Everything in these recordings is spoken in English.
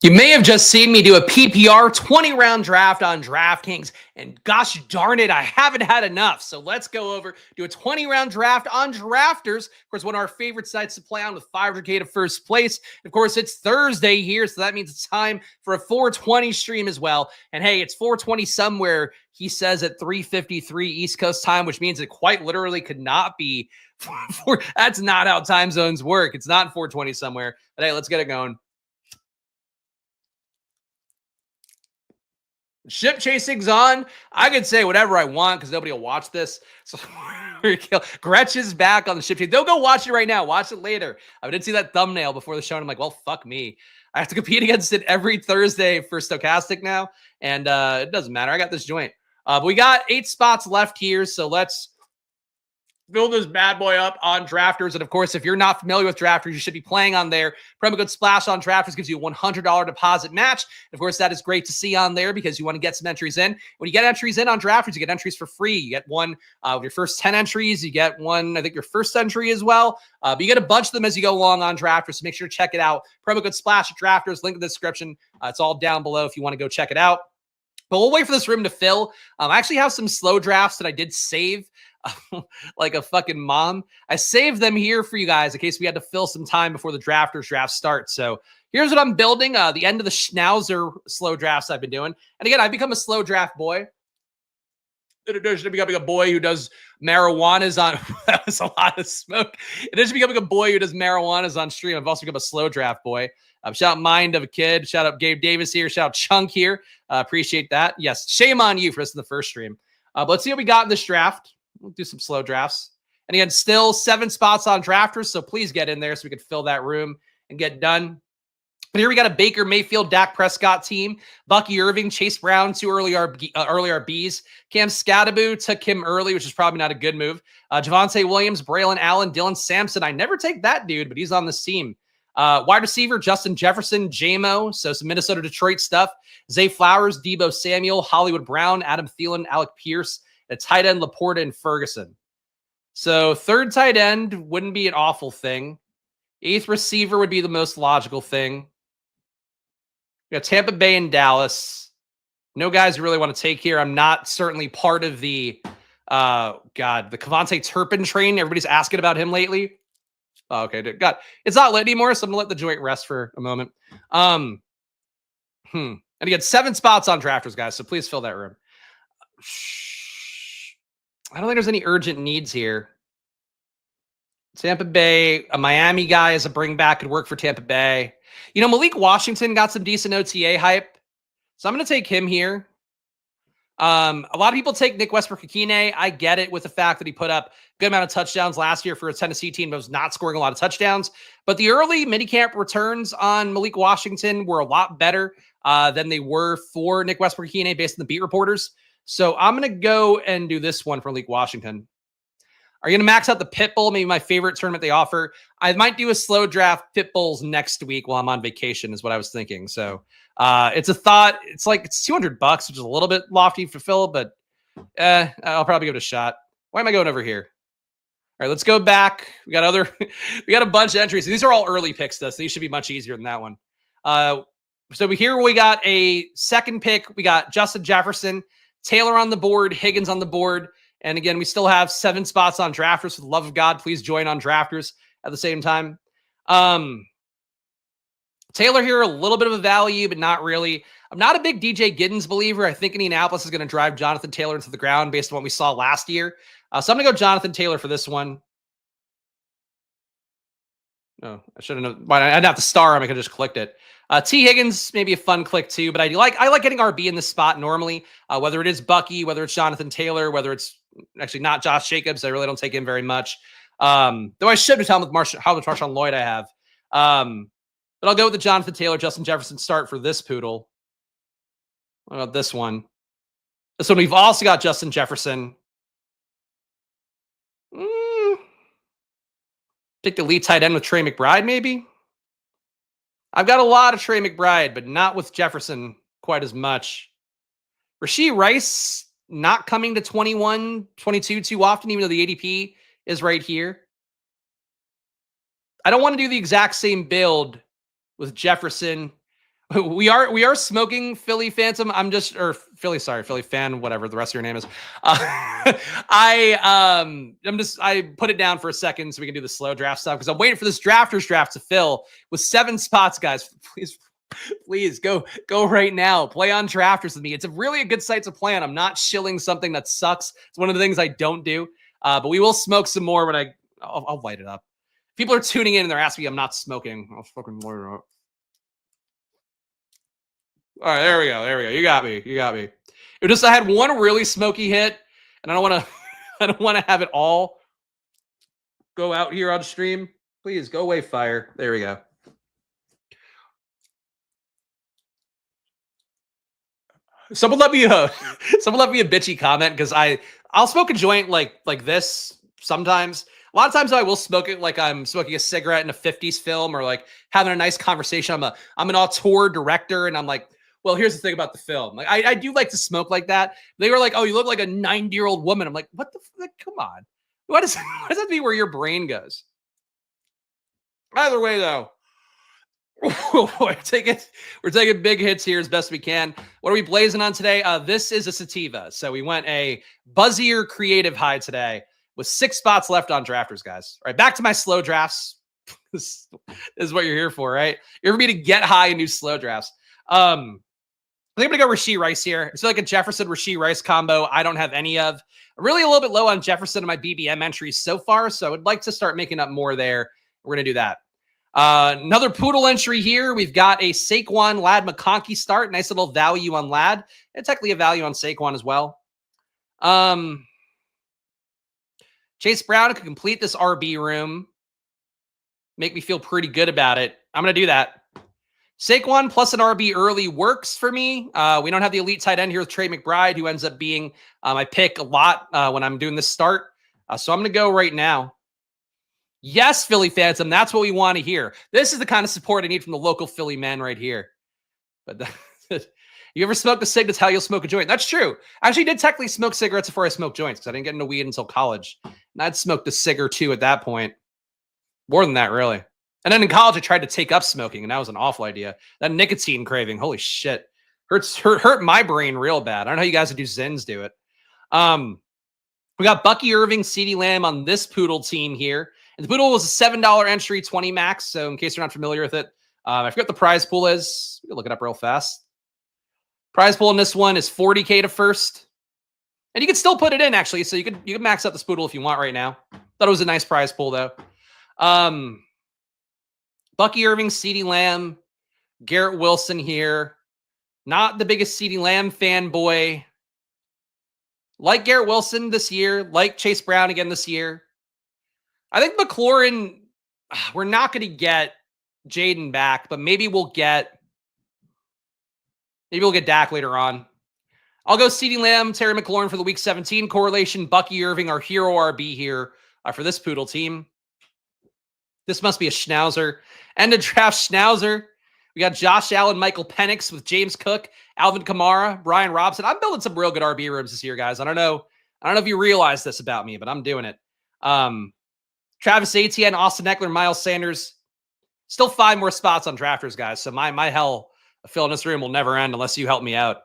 You may have just seen me do a PPR 20-round draft on DraftKings, and gosh darn it, I haven't had enough. So let's go over, do a 20-round draft on Drafters. Of course, one of our favorite sites to play on with 500K to first place. Of course, it's Thursday here, so that means it's time for a 420 stream as well. And hey, it's 420 somewhere, he says, at 3:53 East Coast time, which means it quite literally could not be. That's not how time zones work. It's not 420 somewhere. But hey, let's get it going. Ship chasing's on. I could say whatever I want because nobody will watch this. So Gretchen's back on the ship chase. Don't go watch it right now. Watch it later. I didn't see that thumbnail before the show, and I'm like, well, fuck me. I have to compete against it every Thursday for Stochastic now, and it doesn't matter. I got this joint. But we got 8 spots left here, so let's build this bad boy up on Drafters. And of course, if you're not familiar with Drafters, you should be playing on there. Promo code SPLASH on Drafters gives you a $100 deposit match. And of course, that is great to see on there because you want to get some entries in. When you get entries in on Drafters, you get entries for free. You get one with your first 10 entries. You get one, I think, your first entry as well. But you get a bunch of them as you go along on Drafters, so make sure to check it out. Promo code SPLASH at Drafters, link in the description. It's all down below if you want to go check it out. But we'll wait for this room to fill. I actually have some slow drafts that I did save like a fucking mom. I saved them here for you guys in case we had to fill some time before the Drafters draft starts. So here's what I'm building. The end of the Schnauzer slow drafts I've been doing. And again, I've become a slow draft boy. In addition to becoming a boy who does marijuanas on, that was a lot of smoke. In addition to becoming a boy who does marijuanas on stream, I've also become a slow draft boy. Shout out Mind of a Kid. Shout out Gabe Davis here. Shout out Chunk here. Appreciate that. Yes, shame on you for this in the first stream. But let's see what we got in this draft. We'll do some slow drafts. And again, still 7 spots on Drafters, so please get in there so we can fill that room and get done. But here we got a Baker Mayfield, Dak Prescott team. Bucky Irving, Chase Brown, 2 early RBs. Cam Scattaboo took him early, which is probably not a good move. Javonte Williams, Braylon Allen, Dylan Sampson. I never take that dude, but he's on this team. Wide receiver, Justin Jefferson, J-Mo, so some Minnesota-Detroit stuff. Zay Flowers, Debo Samuel, Hollywood Brown, Adam Thielen, Alec Pierce, a tight end, Laporta, and Ferguson. So 3rd tight end wouldn't be an awful thing. 8th receiver would be the most logical thing. We got Tampa Bay and Dallas. No guys you really want to take here. I'm not certainly part of the, the Kevontae Turpin train. Everybody's asking about him lately. Oh, okay, God, it's not lit anymore, so I'm gonna let the joint rest for a moment. And again, 7 spots on Drafters, guys, so please fill that room. I don't think there's any urgent needs here. Tampa Bay, a Miami guy as a bring back could work for Tampa Bay. You know, Malik Washington got some decent OTA hype, so I'm going to take him here. A lot of people take Nick Westbrook-Ikine. I get it with the fact that he put up a good amount of touchdowns last year for a Tennessee team that was not scoring a lot of touchdowns. But the early minicamp returns on Malik Washington were a lot better than they were for Nick Westbrook-Ikine based on the beat reporters. So I'm going to go and do this one for Malik Washington. Are you going to max out the Pit Bull? Maybe my favorite tournament they offer. I might do a slow draft Pit Bulls next week while I'm on vacation is what I was thinking. So it's a thought. It's like it's $200, which is a little bit lofty for Phil, but I'll probably give it a shot. Why am I going over here? All right, let's go back. We got a bunch of entries. These are all early picks, though, so these should be much easier than that one. So here we got a 2nd pick. We got Justin Jefferson, Taylor on the board, Higgins on the board. And again, we still have 7 spots on Drafters. For the love of God, please join on Drafters at the same time. Taylor here, a little bit of a value, but not really. I'm not a big DJ Giddens believer. I think Indianapolis is going to drive Jonathan Taylor into the ground based on what we saw last year. So I'm going to go Jonathan Taylor for this one. Oh, I should have known. I didn't have to star him. I could have just clicked it. T. Higgins, maybe a fun click too, but I like getting RB in this spot normally, whether it is Bucky, whether it's Jonathan Taylor, whether it's actually not Josh Jacobs. I really don't take him very much. Though I should be telling how much Marshawn Lloyd I have. But I'll go with the Jonathan Taylor, Justin Jefferson start for this poodle. What about this one? This one, we've also got Justin Jefferson. Pick the lead tight end with Trey McBride, maybe? I've got a lot of Trey McBride, but not with Jefferson quite as much. Rashee Rice not coming to 21, 22 too often, even though the ADP is right here. I don't want to do the exact same build with Jefferson We are smoking Philly Phantom. Philly fan, whatever the rest of your name is. I put it down for a second so we can do the slow draft stuff because I'm waiting for this drafters draft to fill with 7 spots, guys. Please go right now. Play on drafters with me. It's really a good site to play on. I'm not shilling something that sucks. It's one of the things I don't do. But we will smoke some more when I'll light it up. People are tuning in and they're asking me I'm not smoking. I'll fucking light it up. All right, there we go. You got me. It just I had one really smoky hit, and I don't want to. I don't want to have it all go out here on stream. Please go away, fire. There we go. Someone let me a bitchy comment because I'll smoke a joint like this sometimes. A lot of times I will smoke it like I'm smoking a cigarette in a 50s film or like having a nice conversation. I'm an auteur director and I'm like, well, here's the thing about the film. Like I do like to smoke like that. They were like, oh, you look like a 90-year-old woman. I'm like, what the fuck? Come on. What does that mean where your brain goes? Either way, though, we're taking big hits here as best we can. What are we blazing on today? This is a sativa. So we went a buzzier creative high today with 6 spots left on drafters, guys. All right, back to my slow drafts. This is what you're here for, right? You're for me to get high and do slow drafts. I think I'm going to go Rashee Rice here. It's like a Jefferson Rashee Rice combo. I don't have any of. I'm really a little bit low on Jefferson in my BBM entries so far, so I would like to start making up more there. We're going to do that. Another Poodle entry here. We've got a Saquon Lad McConkey start. Nice little value on Lad. And technically a value on Saquon as well. Chase Brown could complete this RB room. Make me feel pretty good about it. I'm going to do that. Saquon plus an RB early works for me. We don't have the elite tight end here with Trey McBride, who ends up being my pick a lot when I'm doing this start. So I'm going to go right now. Yes, Philly Phantom. That's what we want to hear. This is the kind of support I need from the local Philly men right here. But you ever smoke a cig? That's how you'll smoke a joint. That's true. I actually did technically smoke cigarettes before I smoked joints because I didn't get into weed until college. And I'd smoked a cig or two at that point. More than that, really. And then in college, I tried to take up smoking, and that was an awful idea. That nicotine craving, holy shit. Hurt my brain real bad. I don't know how you guys that do Zins do it. We got Bucky Irving, CeeDee Lamb on this Poodle team here. And the Poodle was a $7 entry, 20 max. So in case you're not familiar with it, I forget what the prize pool is. We can look it up real fast. Prize pool in this one is 40K to first. And you can still put it in, actually. So you can max out this Poodle if you want right now. Thought it was a nice prize pool, though. Bucky Irving, CeeDee Lamb, Garrett Wilson here. Not the biggest CeeDee Lamb fanboy. Like Garrett Wilson this year, like Chase Brown again this year. I think McLaurin, we're not going to get Jaden back, but maybe we'll get Dak later on. I'll go CeeDee Lamb, Terry McLaurin for the Week 17 correlation. Bucky Irving, our hero RB here for this Poodle team. This must be a Schnauzer. And a draft Schnauzer. We got Josh Allen, Michael Penix with James Cook, Alvin Kamara, Brian Robinson. I'm building some real good RB rooms this year, guys. I don't know if you realize this about me, but I'm doing it. Travis Etienne, Austin Eckler, Miles Sanders. Still 5 more spots on drafters, guys. So my hell of filling this room will never end unless you help me out.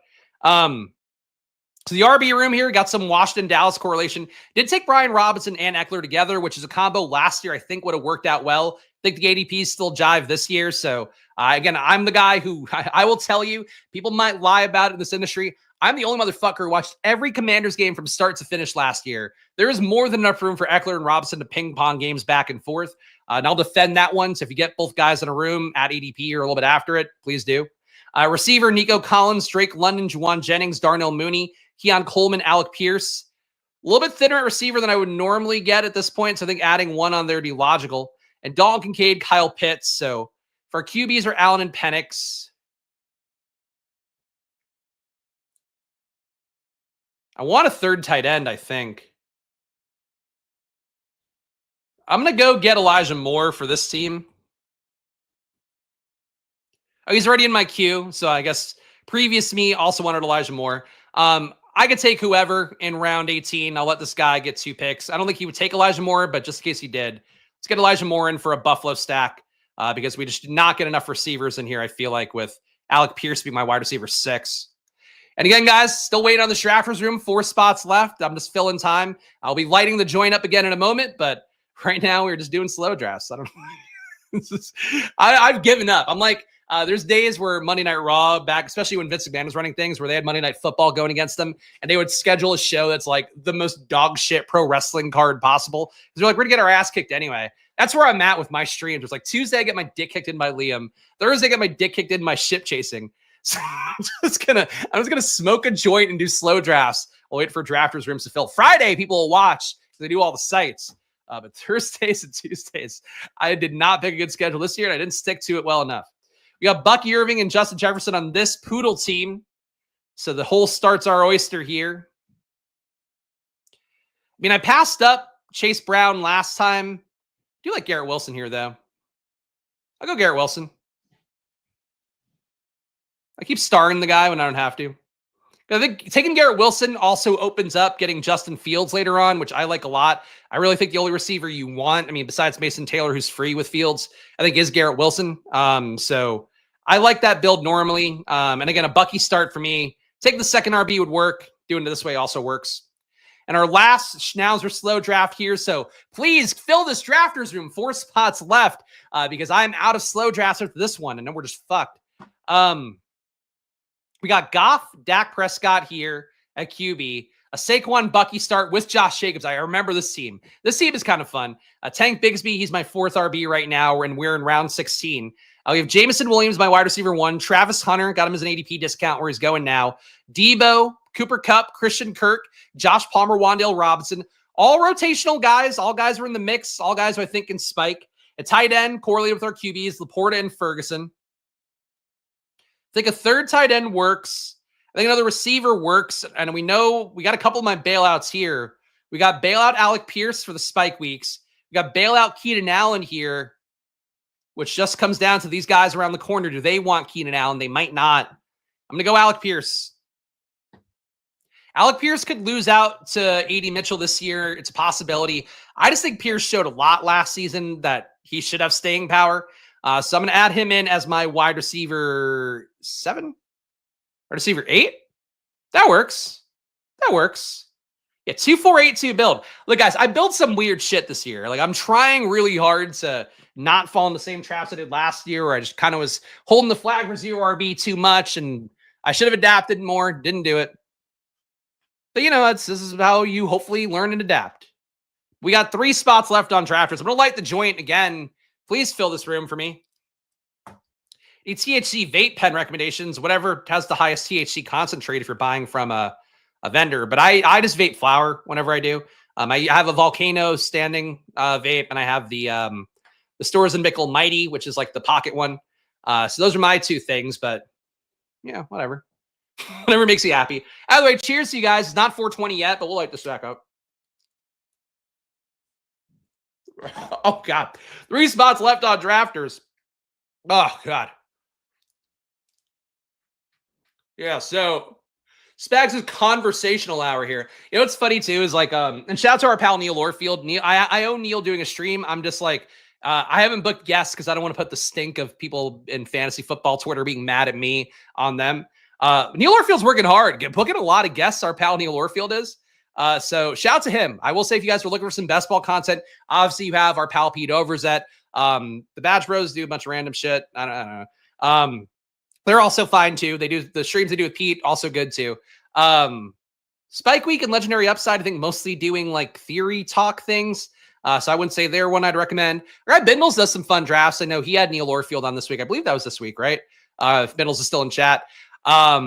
So the RB room here got some Washington-Dallas correlation. Did take Brian Robinson and Eckler together, which is a combo last year I think would have worked out well. I think the ADPs still jive this year. So again, I'm the guy who I will tell you, people might lie about it in this industry. I'm the only motherfucker who watched every Commanders game from start to finish last year. There is more than enough room for Eckler and Robinson to ping pong games back and forth. And I'll defend that one. So if you get both guys in a room at ADP or a little bit after it, please do. Receiver, Nico Collins, Drake London, Juwan Jennings, Darnell Mooney, Keon Coleman, Alec Pierce. A little bit thinner at receiver than I would normally get at this point. So I think adding one on there would be logical. And Dalton Kincaid, Kyle Pitts. So for QBs are Allen and Penix. I want a third tight end, I think. I'm going to go get Elijah Moore for this team. Oh, he's already in my queue. So I guess previous me also wanted Elijah Moore. I could take whoever in round 18. I'll let this guy get 2 picks. I don't think he would take Elijah Moore, but just in case he did, let's get Elijah Moore in for a Buffalo stack because we just did not get enough receivers in here, I feel like, with Alec Pierce being my wide receiver 6. And again, guys, still waiting on the drafters room. 4 spots left. I'm just filling time. I'll be lighting the joint up again in a moment, but right now we're just doing slow drafts. I don't know. I've given up. I'm like, there's days where Monday Night Raw back, especially when Vince McMahon was running things, where they had Monday Night Football going against them, and they would schedule a show that's like the most dog shit pro wrestling card possible. Because they're like, we're gonna get our ass kicked anyway. That's where I'm at with my streams. It's like Tuesday, I get my dick kicked in by Liam. Thursday, I get my dick kicked in by ship chasing. So I'm just gonna smoke a joint and do slow drafts. I'll wait for drafters rooms to fill. Friday, people will watch because they do all the sites. But Thursdays and Tuesdays, I did not pick a good schedule this year, and I didn't stick to it well enough. We got Bucky Irving and Justin Jefferson on this Poodle team. So the whole starts our oyster here. I mean, I passed up Chase Brown last time. I do like Garrett Wilson here, though. I'll go Garrett Wilson. I keep starring the guy when I don't have to. I think taking Garrett Wilson also opens up getting Justin Fields later on, which I like a lot. I really think the only receiver you want, I mean, besides Mason Taylor, who's free with Fields, I think is Garrett Wilson. So I like that build normally. And again, a Bucky start for me. Take the second RB would work. Doing it this way also works. And our last Schnauzer slow draft here. So please fill this drafters room. 4 spots left because I'm out of slow drafts after this one. And then we're just fucked. We got Goff, Dak Prescott here at QB. A Saquon Bucky start with Josh Jacobs. I remember this team. This team is kind of fun. Tank Bigsby, he's my 4th RB right now, and we're in round 16. We have Jameson Williams, my wide receiver 1. Travis Hunter, got him as an ADP discount where he's going now. Debo, Cooper Kupp, Christian Kirk, Josh Palmer, Wan'Dale Robinson. All rotational guys. All guys are in the mix. All guys who I think can spike. A tight end, correlated with our QBs, Laporta and Ferguson. I think a 3rd tight end works. I think another receiver works. And we know we got a couple of my bailouts here. We got bailout Alec Pierce for the spike weeks. We got bailout Keenan Allen here, which just comes down to these guys around the corner. Do they want Keenan Allen? They might not. I'm going to go Alec Pierce. Alec Pierce could lose out to A.D. Mitchell this year. It's a possibility. I just think Pierce showed a lot last season that he should have staying power. So I'm going to add him in as my wide receiver 7, wide receiver 8. That works. That works. Yeah, 2-4-8-2 build. Look, guys, I built some weird shit this year. Like, I'm trying really hard to not fall in the same traps I did last year, where I just kind of was holding the flag for 0 RB too much, and I should have adapted more. Didn't do it. But, you know, this is how you hopefully learn and adapt. We got 3 spots left on drafters. I'm going to light the joint again. Please fill this room for me. Any THC vape pen recommendations, whatever has the highest THC concentrate if you're buying from a vendor. But I just vape flower whenever I do. I have a Volcano standing vape, and I have the Stores and Mickle Mighty, which is like the pocket one. So those are my 2 things, but yeah, whatever. Whatever makes you happy. Either way, cheers to you guys. It's not 420 yet, but we'll light this back up. Oh, God. 3 spots left on drafters. Oh, God. Yeah, so Spags is conversational hour here. You know what's funny, too, is like, and shout out to our pal Neil Orfield. Neil, I own Neil doing a stream. I'm just like, I haven't booked guests because I don't want to put the stink of people in fantasy football Twitter being mad at me on them. Neil Orfield's working hard. Booking a lot of guests, our pal Neil Orfield is. So shout out to him. I will say if you guys are looking for some best ball content, obviously you have our pal Pete Overzet. The Badge Bros do a bunch of random shit. I don't know. They're also fine too. They do the streams they do with Pete, also good too. Spike Week and Legendary Upside, I think mostly doing like theory talk things. So I wouldn't say they're one I'd recommend. Right, Bindles does some fun drafts. I know he had Neil Orfield on this week. I believe that was this week, right? If Bindles is still in chat. A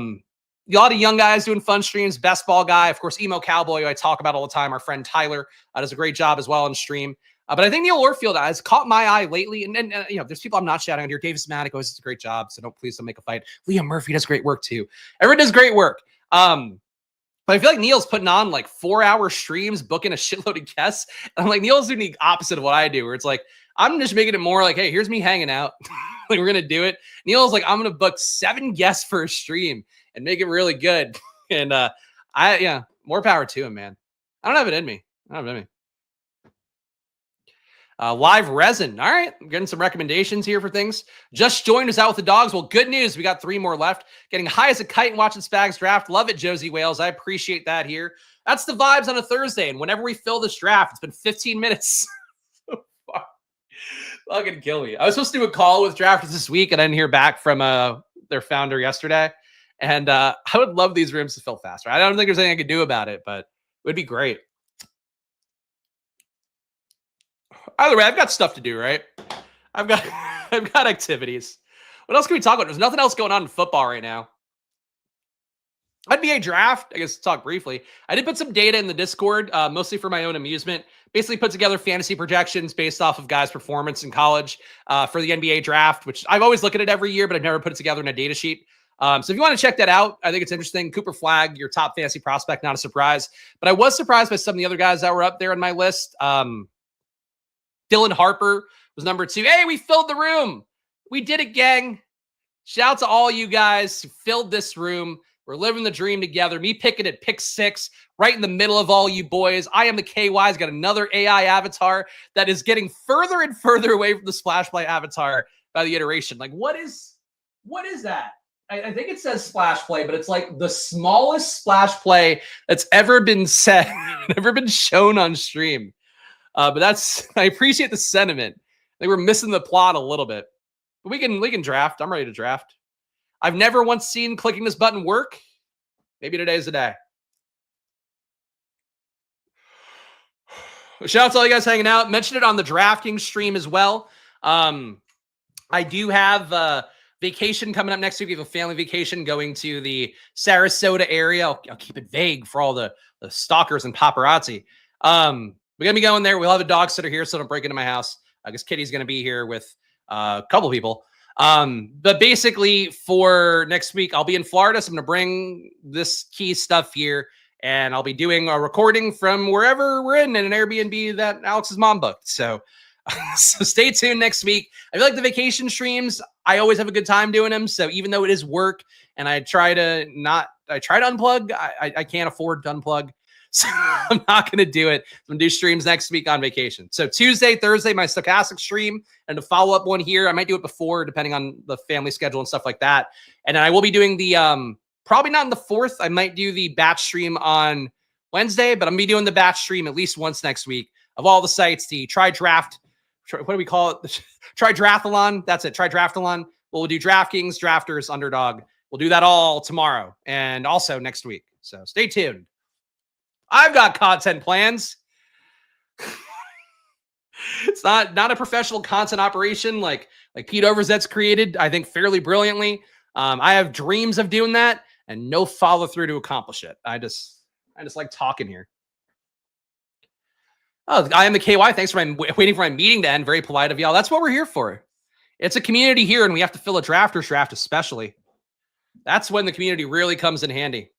lot of young guys doing fun streams. Best Ball Guy, of course, Emo Cowboy, who I talk about all the time. Our friend Tyler does a great job as well on stream. But I think Neil Orfield has caught my eye lately. And you know, there's people I'm not shouting out here. Davis Maddox does a great job. So please don't make a fight. Liam Murphy does great work too. Everyone does great work. But I feel like Neil's putting on like 4-hour streams, booking a shitload of guests. And I'm like, Neil's doing the opposite of what I do, where it's like, I'm just making it more like, hey, here's me hanging out. Like, we're going to do it. Neil's like, I'm going to book 7 guests for a stream and make it really good. And more power to him, man. I don't have it in me. Live resin. All right. I'm getting some recommendations here for things. Just joined us out with the dogs. Well, good news. We got 3 more left. Getting high as a kite and watching Spags draft. Love it, Josie Wales. I appreciate that here. That's the vibes on a Thursday. And whenever we fill this draft, it's been 15 minutes. Fucking kill me. I was supposed to do a call with drafters this week, and I didn't hear back from their founder yesterday. And I would love these rooms to fill faster. I don't think there's anything I could do about it, but it would be great. Either way, I've got stuff to do, right? I've got activities. What else can we talk about? There's nothing else going on in football right now. NBA draft, I guess talk briefly. I did put some data in the Discord, mostly for my own amusement. Basically put together fantasy projections based off of guys' performance in college for the NBA draft, which I've always looked at it every year, but I've never put it together in a data sheet. So if you want to check that out, I think it's interesting. Cooper Flagg, your top fantasy prospect, not a surprise. But I was surprised by some of the other guys that were up there on my list. Dylan Harper was number 2. Hey, we filled the room. We did it, gang. Shout out to all you guys who filled this room. We're living the dream together. Me picking at pick 6, right in the middle of all you boys. I am the KY's got another AI avatar that is getting further and further away from the splash play avatar by the iteration. Like, what is that? I think it says splash play, but it's like the smallest splash play that's ever been said, ever been shown on stream. But I appreciate the sentiment. I think we're missing the plot a little bit. But we can draft. I'm ready to draft. I've never once seen clicking this button work. Maybe today's the day. Shout out to all you guys hanging out. Mentioned it on the DraftKings stream as well. I do have vacation coming up next week. We have a family vacation going to the Sarasota area. I'll keep it vague for all the stalkers and paparazzi. We're going to be going there. We'll have a dog sitter here, so don't break into my house. I guess Kitty's going to be here with a couple people. But basically for next week, I'll be in Florida. So I'm going to bring this key stuff here, and I'll be doing a recording from wherever we're in an Airbnb that Alex's mom booked. So stay tuned next week. I feel like the vacation streams, I always have a good time doing them. So even though it is work and I try to unplug, I can't afford to unplug. So I'm not going to do it. I'm going to do streams next week on vacation. So Tuesday, Thursday, my stochastic stream, and a follow-up one here. I might do it before, depending on the family schedule and stuff like that. And then I will be doing the, probably not on the 4th. I might do the batch stream on Wednesday, but I'm going to be doing the batch stream at least once next week of all the sites, the what do we call it? Try Drathalon. That's it. Try Draftalon. We'll do DraftKings, Drafters, Underdog. We'll do that all tomorrow and also next week. So stay tuned. I've got content plans. It's not a professional content operation like Pete Overzet's created, I think, fairly brilliantly. I have dreams of doing that and no follow through to accomplish it. I just like talking here. Oh, I am the KY. Thanks for waiting for my meeting to end. Very polite of y'all. That's what we're here for. It's a community here, and we have to fill a drafters draft, especially. That's when the community really comes in handy.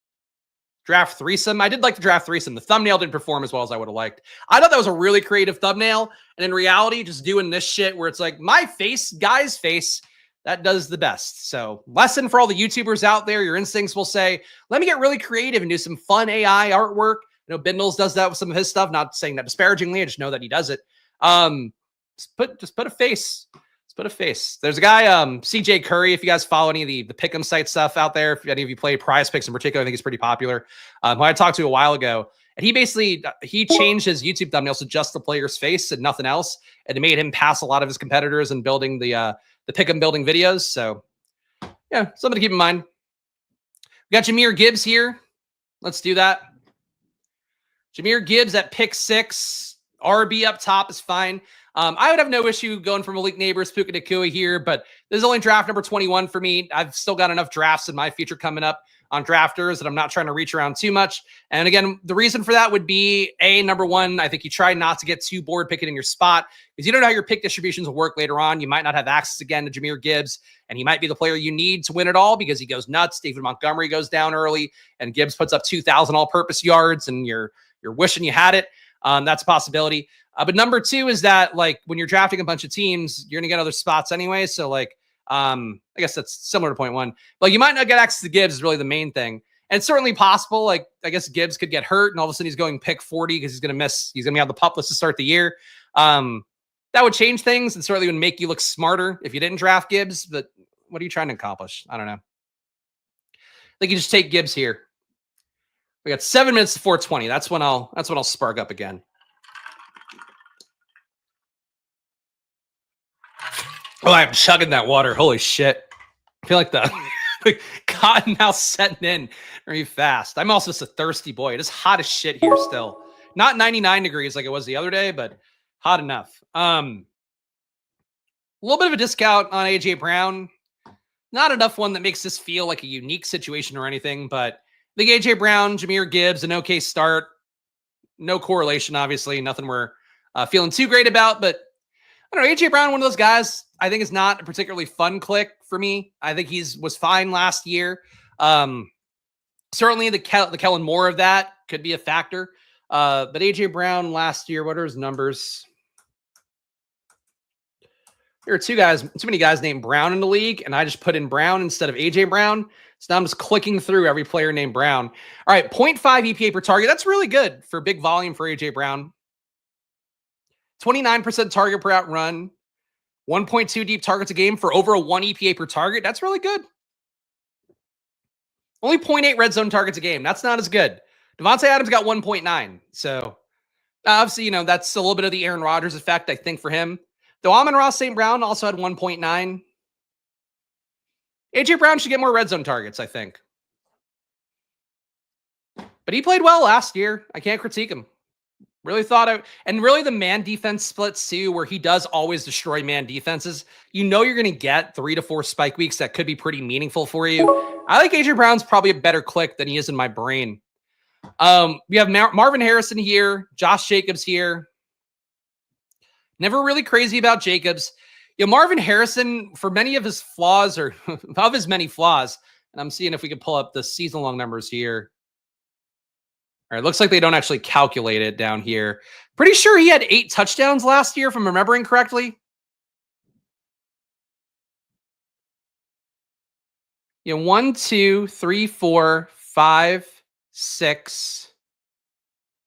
Draft threesome. I did like the draft threesome. The thumbnail didn't perform as well as I would have liked. I thought that was a really creative thumbnail. And in reality, just doing this shit where it's like my face, guy's face, that does the best. So lesson for all the YouTubers out there, your instincts will say, let me get really creative and do some fun AI artwork. You know, Bindles does that with some of his stuff. Not saying that disparagingly. I just know that he does it. Just put a face. Put a face. There's a guy, CJ Curry, if you guys follow any of the pick'em site stuff out there, if any of you play Prize Picks in particular, I think he's pretty popular, who I talked to a while ago. And he changed his YouTube thumbnails to just the player's face and nothing else. And it made him pass a lot of his competitors in building the pick'em building videos. So yeah, something to keep in mind. We got Jahmyr Gibbs here. Let's do that. Jahmyr Gibbs at pick 6. RB up top is fine. I would have no issue going for Malik Neighbors, Puka Nacua here, but this is only draft number 21 for me. I've still got enough drafts in my future coming up on drafters that I'm not trying to reach around too much. And again, the reason for that would be number one, I think you try not to get too bored picking in your spot because you don't know how your pick distributions will work later on. You might not have access again to Jahmyr Gibbs, and he might be the player you need to win it all because he goes nuts. David Montgomery goes down early, and Gibbs puts up 2,000 all-purpose yards, and you're wishing you had it. That's a possibility. But number 2 is that, like, when you're drafting a bunch of teams, you're going to get other spots anyway. So, like, I guess that's similar to point 1. But you might not get access to Gibbs is really the main thing. And it's certainly possible. Like, I guess Gibbs could get hurt, and all of a sudden he's going pick 40 because he's going to be on the pup list to start the year. That would change things and certainly would make you look smarter if you didn't draft Gibbs. But what are you trying to accomplish? I don't know. I think you just take Gibbs here. We got 7 minutes to 420. That's when I'll spark up again. Oh, I'm chugging that water. Holy shit. I feel like the cotton now setting in very fast. I'm also just a thirsty boy. It is hot as shit here still. Not 99 degrees like it was the other day, but hot enough. A little bit of a discount on AJ Brown. Not enough one that makes this feel like a unique situation or anything, but I think AJ Brown, Jahmyr Gibbs, an okay start. No correlation, obviously. Nothing we're feeling too great about, but I don't know. AJ Brown, one of those guys I think is not a particularly fun click for me. I think was fine last year. Certainly the Kellen Moore of that could be a factor. But AJ Brown last year, what are his numbers? There are too many guys named Brown in the league, and I just put in Brown instead of AJ Brown. So now I'm just clicking through every player named Brown. All right, 0.5 EPA per target. That's really good for big volume for AJ Brown. 29% target per out run. 1.2 deep targets a game for over a 1 EPA per target. That's really good. Only 0.8 red zone targets a game. That's not as good. Devontae Adams got 1.9. So obviously, that's a little bit of the Aaron Rodgers effect, I think, for him. Though Amon-Ra St. Brown also had 1.9. AJ Brown should get more red zone targets, I think. But he played well last year. I can't critique him. Really and really the man defense splits too, where he does always destroy man defenses. You're going to get 3 to 4 spike weeks that could be pretty meaningful for you. I think AJ Brown's probably a better click than he is in my brain. We have Marvin Harrison here, Josh Jacobs here. Never really crazy about Jacobs. Marvin Harrison, for many of his flaws, or of his many flaws, and I'm seeing if we can pull up the season-long numbers here. All right, looks like they don't actually calculate it down here. Pretty sure he had 8 touchdowns last year, if I'm remembering correctly. 1, 2, 3, 4, 5, 6,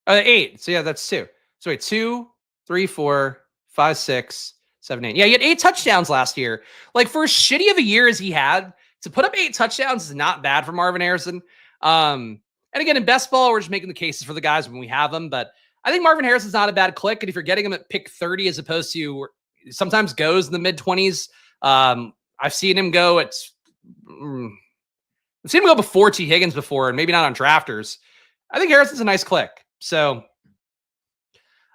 8. So yeah, that's 2. So wait, 2, 3, 4, 5, 6, 7, 8. Yeah, he had 8 touchdowns last year. Like, for as shitty of a year as he had, to put up 8 touchdowns is not bad for Marvin Harrison. And again, in best ball, we're just making the cases for the guys when we have them. But I think Marvin Harrison's not a bad click. And if you're getting him at pick 30 as opposed to sometimes goes in the mid-20s, I've seen him go before T. Higgins before, and maybe not on drafters. I think Harrison's a nice click. So,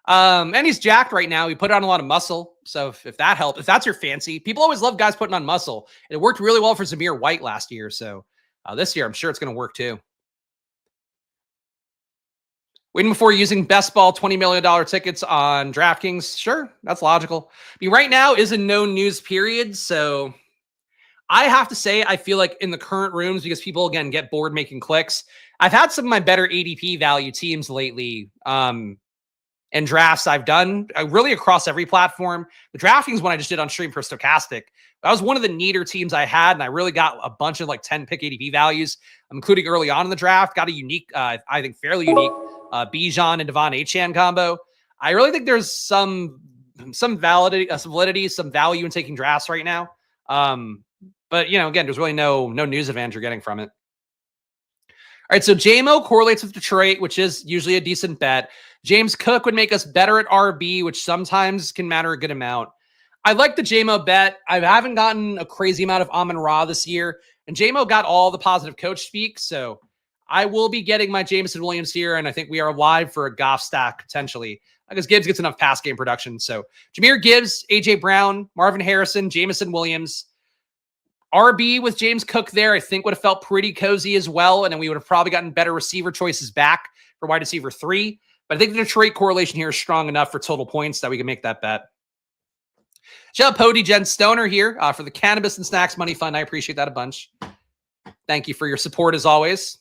and he's jacked right now. He put on a lot of muscle. So if that helps, if that's your fancy, people always love guys putting on muscle. It worked really well for Zamir White last year. So this year, I'm sure it's going to work too. Waiting before using best ball $20 million tickets on DraftKings. Sure, that's logical. I mean, right now is a no news period. So I have to say, I feel like in the current rooms, because people, again, get bored making clicks, I've had some of my better ADP value teams lately and drafts I've done really across every platform. The DraftKings one I just did on stream for Stochastic, that was one of the neater teams I had, and I really got a bunch of 10 pick ADP values, including early on in the draft. Got a unique, I think fairly unique, Bijan and Devon Achane combo. I really think there's some validity, some value in taking drafts right now. But again, there's really no news event you're getting from it. All right, so JMO correlates with Detroit, which is usually a decent bet. James Cook would make us better at RB, which sometimes can matter a good amount. I like the JMO bet. I haven't gotten a crazy amount of Amon-Ra this year, and JMO got all the positive coach speak, so I will be getting my Jameson Williams here, and I think we are live for a Goff stack potentially because Gibbs gets enough pass game production. So Jahmyr Gibbs, AJ Brown, Marvin Harrison, Jameson Williams. RB with James Cook there, I think would have felt pretty cozy as well, and then we would have probably gotten better receiver choices back for wide receiver 3. But I think the Detroit correlation here is strong enough for total points that we can make that bet. Shout out Pody Jen Stoner here for the Cannabis and Snacks Money Fund. I appreciate that a bunch. Thank you for your support as always.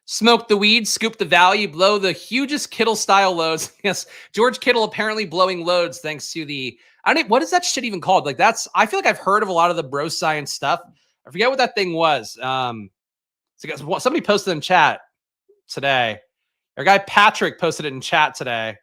Smoke the weed, scoop the value, blow the hugest Kittle-style loads. Yes, George Kittle apparently blowing loads thanks to the... what is that shit even called? I feel like I've heard of a lot of the bro science stuff. I forget what that thing was. So somebody posted in chat today. Our guy Patrick posted it in chat today.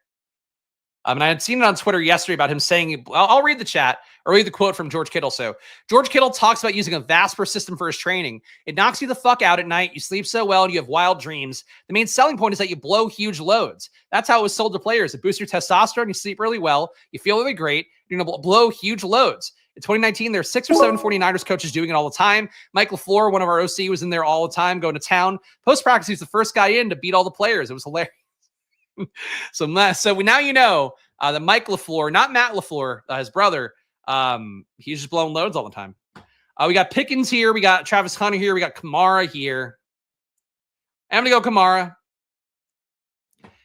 And I had seen it on Twitter yesterday about him saying, I'll read the chat or read the quote from George Kittle. So George Kittle talks about using a VASPER system for his training. It knocks you the fuck out at night. You sleep so well and you have wild dreams. The main selling point is that you blow huge loads. That's how it was sold to players. It boosts your testosterone. You sleep really well. You feel really great. You're going to blow huge loads. In 2019, there's 6 or 7 49ers coaches doing it all the time. Mike LaFleur, one of our OC, was in there all the time, going to town. Post-practice, he was the first guy in to beat all the players. It was hilarious. So now you know that Mike LaFleur, not Matt LaFleur, his brother, he's just blowing loads all the time. We got Pickens here. We got Travis Hunter here. We got Kamara here. I'm going to go Kamara.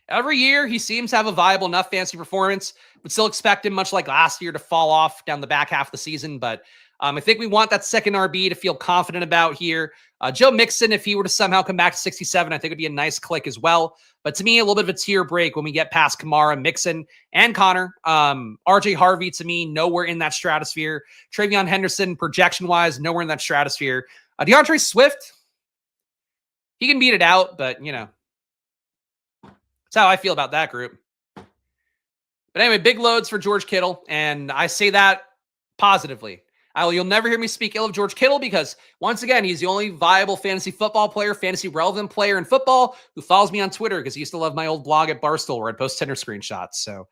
Every year, he seems to have a viable enough fantasy performance, but still expect him, much like last year, to fall off down the back half of the season. But I think we want that second RB to feel confident about here. Joe Mixon, if he were to somehow come back to 67, I think it would be a nice click as well. But to me, a little bit of a tier break when we get past Kamara, Mixon, and Connor. RJ Harvey, to me, nowhere in that stratosphere. Travion Henderson, projection-wise, nowhere in that stratosphere. DeAndre Swift, he can beat it out, but, you know, that's how I feel about that group. But anyway, big loads for George Kittle, and I say that positively. You'll never hear me speak ill of George Kittle because, once again, he's the only viable fantasy football player, fantasy relevant player in football who follows me on Twitter because he used to love my old blog at Barstool where I'd post Tinder screenshots. So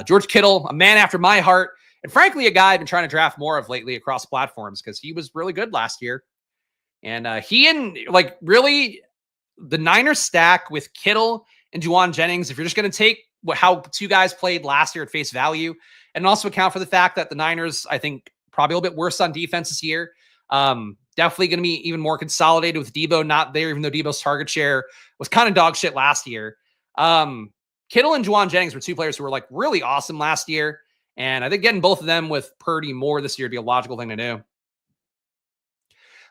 George Kittle, a man after my heart, and frankly, a guy I've been trying to draft more of lately across platforms because he was really good last year. And really, the Niners stack with Kittle and Juwan Jennings, if you're just going to take how 2 guys played last year at face value and also account for the fact that the Niners, I think, probably a little bit worse on defense this year. Definitely going to be even more consolidated with Debo not there, even though Debo's target share was kind of dog shit last year. Kittle and Juwan Jennings were 2 players who were like really awesome last year. And I think getting both of them with Purdy more this year would be a logical thing to do.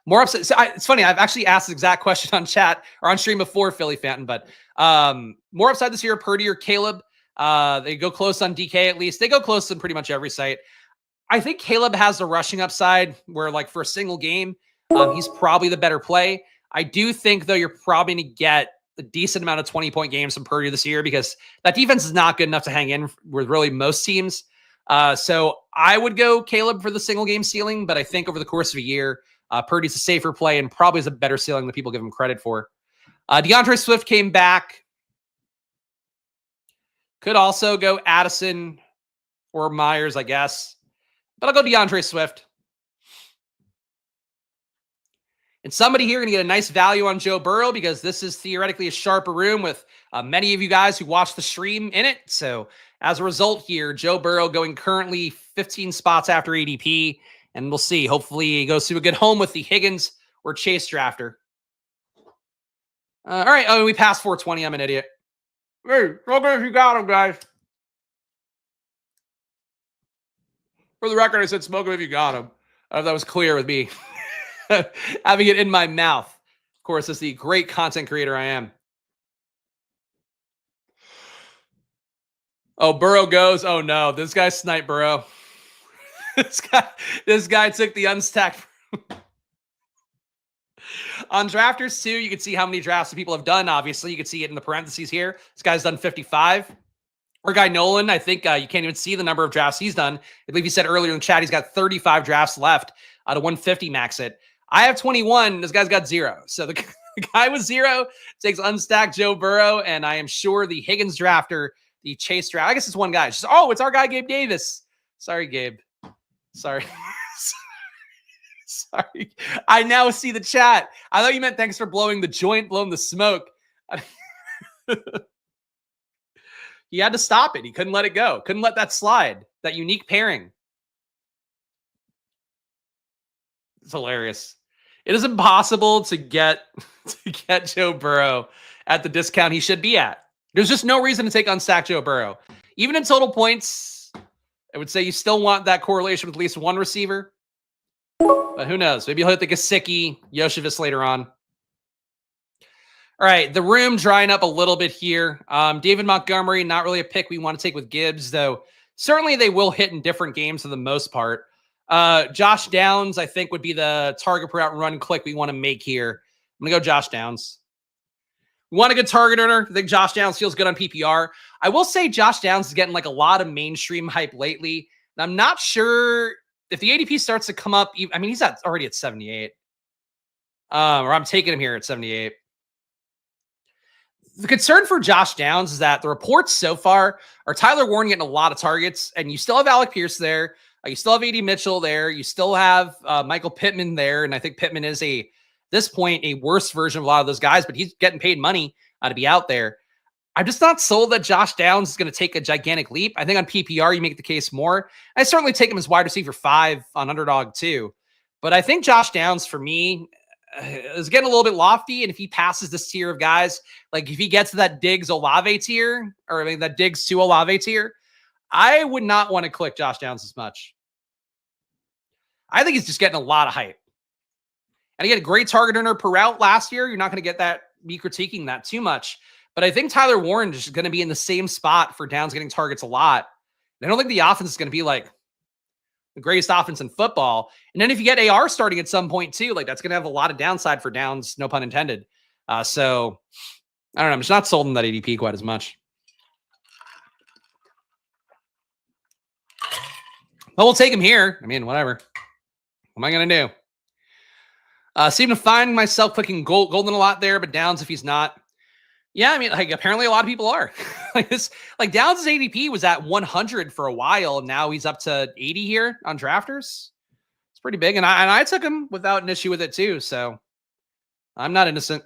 More upset. So it's funny. I've actually asked the exact question on chat or on stream before, Philly Fanton, but more upside this year, Purdy or Caleb. They go close on DK at least. They go close on pretty much every site. I think Caleb has the rushing upside where, like, for a single game, he's probably the better play. I do think, though, you're probably going to get a decent amount of 20-point games from Purdy this year because that defense is not good enough to hang in with really most teams. So I would go Caleb for the single game ceiling, but I think over the course of a year, Purdy's a safer play and probably is a better ceiling than people give him credit for. DeAndre Swift came back. Could also go Addison or Myers, I guess. But I'll go DeAndre Swift. And somebody here going to get a nice value on Joe Burrow because this is theoretically a sharper room with many of you guys who watch the stream in it. So as a result here, Joe Burrow going currently 15 spots after ADP. And we'll see. Hopefully he goes to a good home with the Higgins or Chase drafter. All right. Oh, we passed 420. I'm an idiot. Hey, look if you got him, guys. For the record, I said smoke him if you got him. I don't know if that was clear with me having it in my mouth. Of course, as the great content creator I am. Oh, Burrow goes. Oh, no. This guy sniped Burrow. This guy took the unstacked. On drafters, too, you can see how many drafts people have done. Obviously, you can see it in the parentheses here. This guy's done 55. Our guy Nolan, I think you can't even see the number of drafts he's done. I believe he said earlier in the chat he's got 35 drafts left out of 150 max it. I have 21. This guy's got 0. So the guy with 0 takes unstacked Joe Burrow, and I am sure the Higgins drafter, the Chase draft. I guess it's one guy. It's just, it's our guy Gabe Davis. Sorry, Gabe. Sorry. Sorry. I now see the chat. I thought you meant thanks for blowing the joint, blowing the smoke. He had to stop it. He couldn't let it go. Couldn't let that slide. That unique pairing. It's hilarious. It is impossible to get Joe Burrow at the discount he should be at. There's just no reason to take unstacked Joe Burrow. Even in total points, I would say you still want that correlation with at least one receiver. But who knows? Maybe he'll hit the Gesicki, Yoshevich later on. All right, the room drying up a little bit here. David Montgomery, not really a pick we want to take with Gibbs, though certainly they will hit in different games for the most part. Josh Downs, I think, would be the target per out run click we want to make here. I'm going to go Josh Downs. We want a good target earner. I think Josh Downs feels good on PPR. I will say Josh Downs is getting like a lot of mainstream hype lately. And I'm not sure if the ADP starts to come up. I mean, he's already at 78. Or I'm taking him here at 78. The concern for Josh Downs is that the reports so far are Tyler Warren getting a lot of targets, and you still have Alec Pierce there. You still have A.D. Mitchell there. You still have Michael Pittman there. And I think Pittman is this point, a worse version of a lot of those guys, but he's getting paid money to be out there. I'm just not sold that Josh Downs is going to take a gigantic leap. I think on PPR, you make the case more. I certainly take him as wide receiver 5 on Underdog too. But I think Josh Downs, for me, is getting a little bit lofty. And if he passes this tier of guys, like if he gets to that Diggs Olave tier, or I mean that Diggs to Olave tier, I would not want to click Josh Downs as much. I think he's just getting a lot of hype. And again, a great target earner per route last year. You're not going to get me critiquing that too much. But I think Tyler Warren is going to be in the same spot for Downs getting targets a lot. And I don't think the offense is going to be like the greatest offense in football. And then if you get AR starting at some point too, like that's going to have a lot of downside for Downs, no pun intended. So I don't know. I'm just not sold on that ADP quite as much. But we'll take him here. I mean, whatever. What am I going to do? Seem to find myself clicking Golden a lot there, but Downs if he's not. Yeah, I mean, like apparently a lot of people are. like Downs' ADP was at 100 for a while, and now he's up to 80 here on drafters. It's pretty big, and I took him without an issue with it too, so I'm not innocent.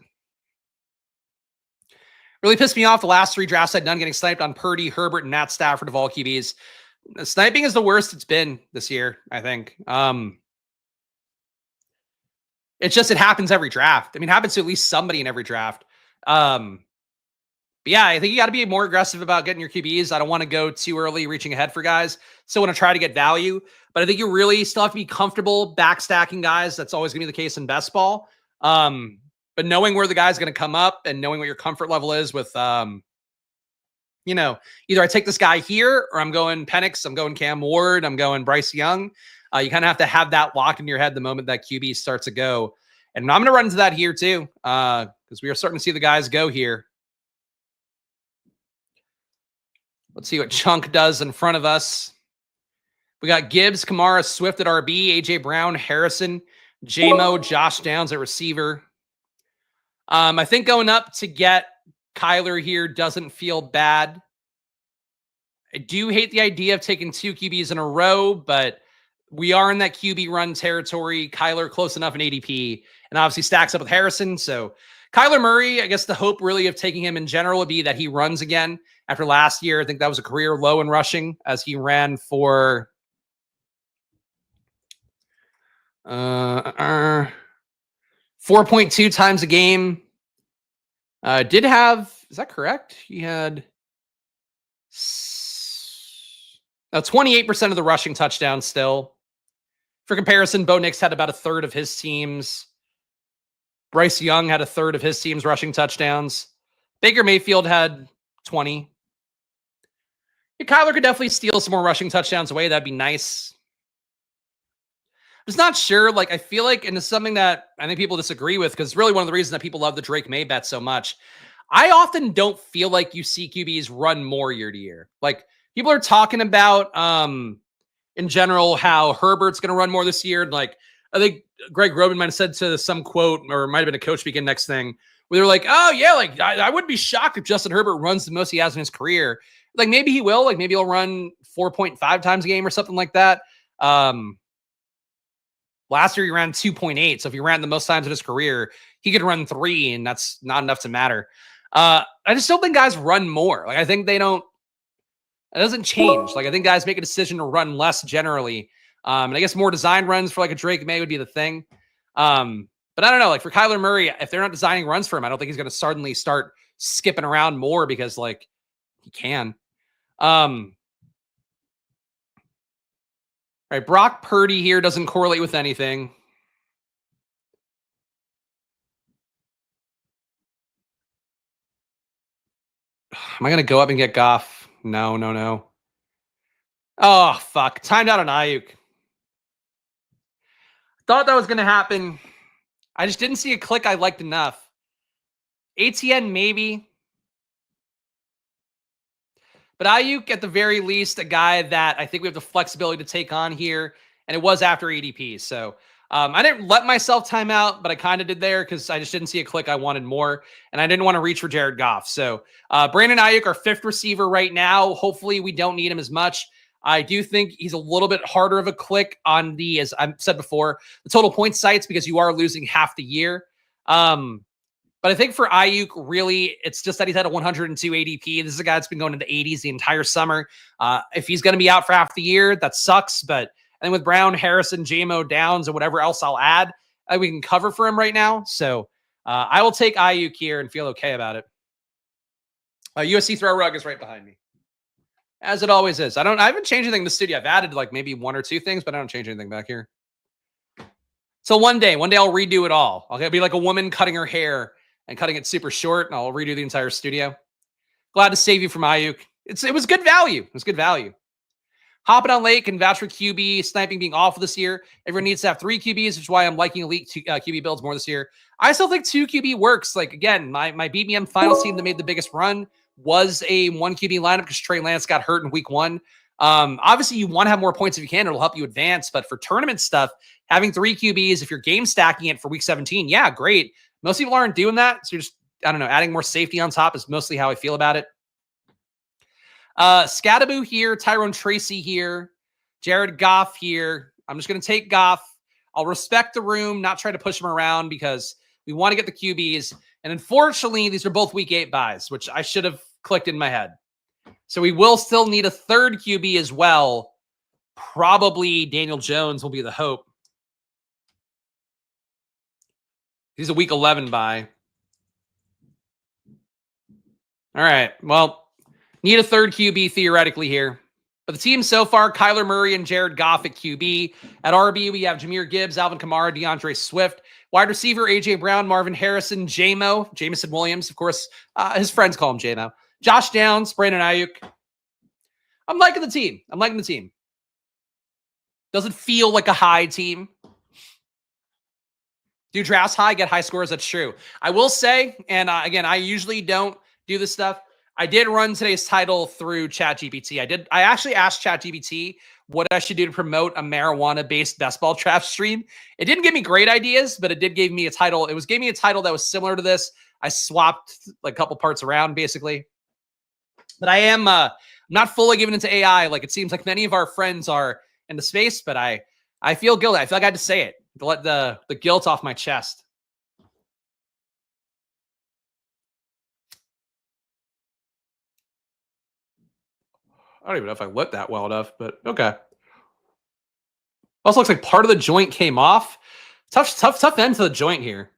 Really pissed me off the last 3 drafts I'd done getting sniped on Purdy, Herbert, and Matt Stafford of all QBs. Sniping is the worst it's been this year, I think. It's just it happens every draft. I mean, it happens to at least somebody in every draft. But yeah, I think you got to be more aggressive about getting your QBs. I don't want to go too early reaching ahead for guys. Still want to try to get value, but I think you really still have to be comfortable backstacking guys. That's always going to be the case in best ball. But knowing where the guy's going to come up and knowing what your comfort level is with, either I take this guy here or I'm going Penix, I'm going Cam Ward, I'm going Bryce Young. You kind of have to have that locked in your head the moment that QB starts to go. And I'm going to run into that here too, because we are starting to see the guys go here. Let's see what Chunk does in front of us. We got Gibbs, Kamara, Swift at RB, AJ Brown, Harrison, JMO, Josh Downs at receiver. I think going up to get Kyler here doesn't feel bad. I do hate the idea of taking 2 QBs in a row, but we are in that QB run territory. Kyler close enough in ADP, and obviously stacks up with Harrison. So Kyler Murray, I guess the hope really of taking him in general would be that he runs again after last year. I think that was a career low in rushing as he ran for 4.2 times a game. Did have, is that correct? He had 28% of the rushing touchdowns still. For comparison, Bo Nix had about 1/3 of his teams. Bryce Young had 1/3 of his team's rushing touchdowns. Baker Mayfield had 20. Yeah, Kyler could definitely steal some more rushing touchdowns away. That'd be nice. I'm just not sure. Like, I feel like, and it's something that I think people disagree with because it's really one of the reasons that people love the Drake May bet so much. I often don't feel like you see QBs run more year to year. Like, people are talking about, in general, how Herbert's going to run more this year. And like, I think Greg Roman might have said to some quote, or it might have been a coach speaking next thing, where they're like, oh yeah, like I wouldn't be shocked if Justin Herbert runs the most he has in his career. Like maybe he will, like maybe he'll run 4.5 times a game or something like that. Last year he ran 2.8. So if he ran the most times in his career, he could run 3 and that's not enough to matter. I just don't think guys run more. Like I think it doesn't change. Like I think guys make a decision to run less generally. And I guess more design runs for like a Drake May would be the thing. But I don't know, like for Kyler Murray, if they're not designing runs for him, I don't think he's going to suddenly start skipping around more because like he can. Right. Brock Purdy here doesn't correlate with anything. Am I going to go up and get Goff? No. Oh, fuck. Timed out on Ayuk. Thought that was going to happen. I just didn't see a click I liked enough. ATN maybe. But Ayuk, at the very least, a guy that I think we have the flexibility to take on here. And it was after ADP. So I didn't let myself time out, but I kind of did there because I just didn't see a click. I wanted more. And I didn't want to reach for Jared Goff. So Brandon Ayuk, our 5th receiver right now. Hopefully we don't need him as much. I do think he's a little bit harder of a click on the, as I've said before, the total point sites because you are losing half the year. But I think for Ayuk, really, it's just that he's had a 102 ADP. This is a guy that's been going into the 80s the entire summer. If he's going to be out for half the year, that sucks. But I think with Brown, Harrison, JMO, Downs, and whatever else I'll add, we can cover for him right now. So I will take Ayuk here and feel okay about it. USC throw rug is right behind me, as it always is. I haven't changed anything in the studio. I've added like maybe 1 or 2 things, but I don't change anything back here. So one day I'll redo it all. I'll be like a woman cutting her hair and cutting it super short, and I'll redo the entire studio. Glad to save you from Ayuk. It was good value. It was good value. Hopping on Lake and vouch for QB. Sniping being awful this year. Everyone needs to have 3 QBs, which is why I'm liking elite QB builds more this year. I still think 2 QB works. Like, again, my BBM finals team that made the biggest run was a 1 QB lineup because Trey Lance got hurt in week 1. Obviously, you want to have more points if you can. It'll help you advance. But for tournament stuff, having 3 QBs, if you're game stacking it for week 17, yeah, great. Most people aren't doing that. So you're just, I don't know, adding more safety on top is mostly how I feel about it. Scadaboo here, Tyrone Tracy here, Jared Goff here. I'm just going to take Goff. I'll respect the room, not try to push him around because we want to get the QBs. And unfortunately, these are both week 8 buys, which I should have clicked in my head. So we will still need a 3rd QB as well. Probably Daniel Jones will be the hope. He's a week 11 buy. All right. Well, need a 3rd QB theoretically here. But the team so far, Kyler Murray and Jared Goff at QB. At RB, we have Jahmyr Gibbs, Alvin Kamara, DeAndre Swift. Wide receiver, A.J. Brown, Marvin Harrison, Jameson Williams. Of course, his friends call him J-Mo. Josh Downs, Brandon Ayuk. I'm liking the team. Doesn't feel like a high team. Do drafts high, get high scores. That's true. I will say, and again, I usually don't do this stuff. I did run today's title through ChatGPT. I actually asked ChatGPT what I should do to promote a marijuana-based best ball draft stream. It didn't give me great ideas, but it did give me a title. Gave me a title that was similar to this. I swapped like a couple parts around, basically. But I am not fully given into AI like it seems like many of our friends are in the space, but I feel guilty. I feel like I had to say it to let the guilt off my chest. I don't even know if I lit that well enough, but okay. Also looks like part of the joint came off. Tough end to the joint here.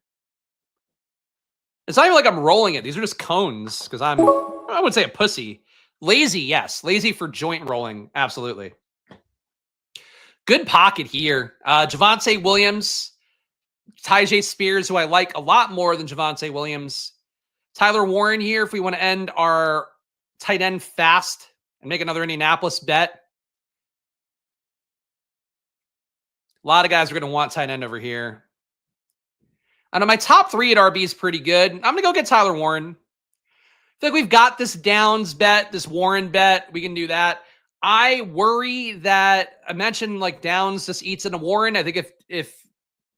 It's not even like I'm rolling it. These are just cones because I would say a pussy. Lazy, yes. Lazy for joint rolling. Absolutely. Good pocket here. Javonte Williams, Tyjae Spears, who I like a lot more than Javonte Williams. Tyler Warren here if we want to end our tight end fast and make another Indianapolis bet. A lot of guys are going to want tight end over here. I know my top 3 at RB is pretty good. I'm going to go get Tyler Warren. I feel like we've got this Downs bet, this Warren bet. We can do that. I worry that I mentioned like Downs just eats into Warren. I think if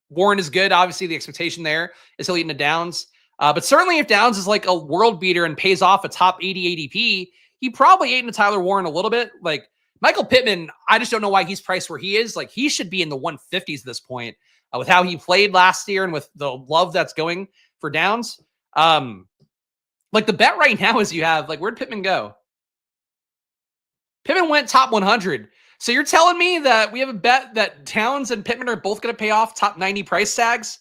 Warren is good, obviously the expectation there is he'll eat into Downs. But certainly if Downs is like a world beater and pays off a top 80 ADP, he probably ate into Tyler Warren a little bit. Like Michael Pittman, I just don't know why he's priced where he is. Like he should be in the 150s at this point with how he played last year and with the love that's going for Downs. Like the bet right now is you have like, where'd Pittman go? Pittman went top 100. So you're telling me that we have a bet that Downs and Pittman are both going to pay off top 90 price tags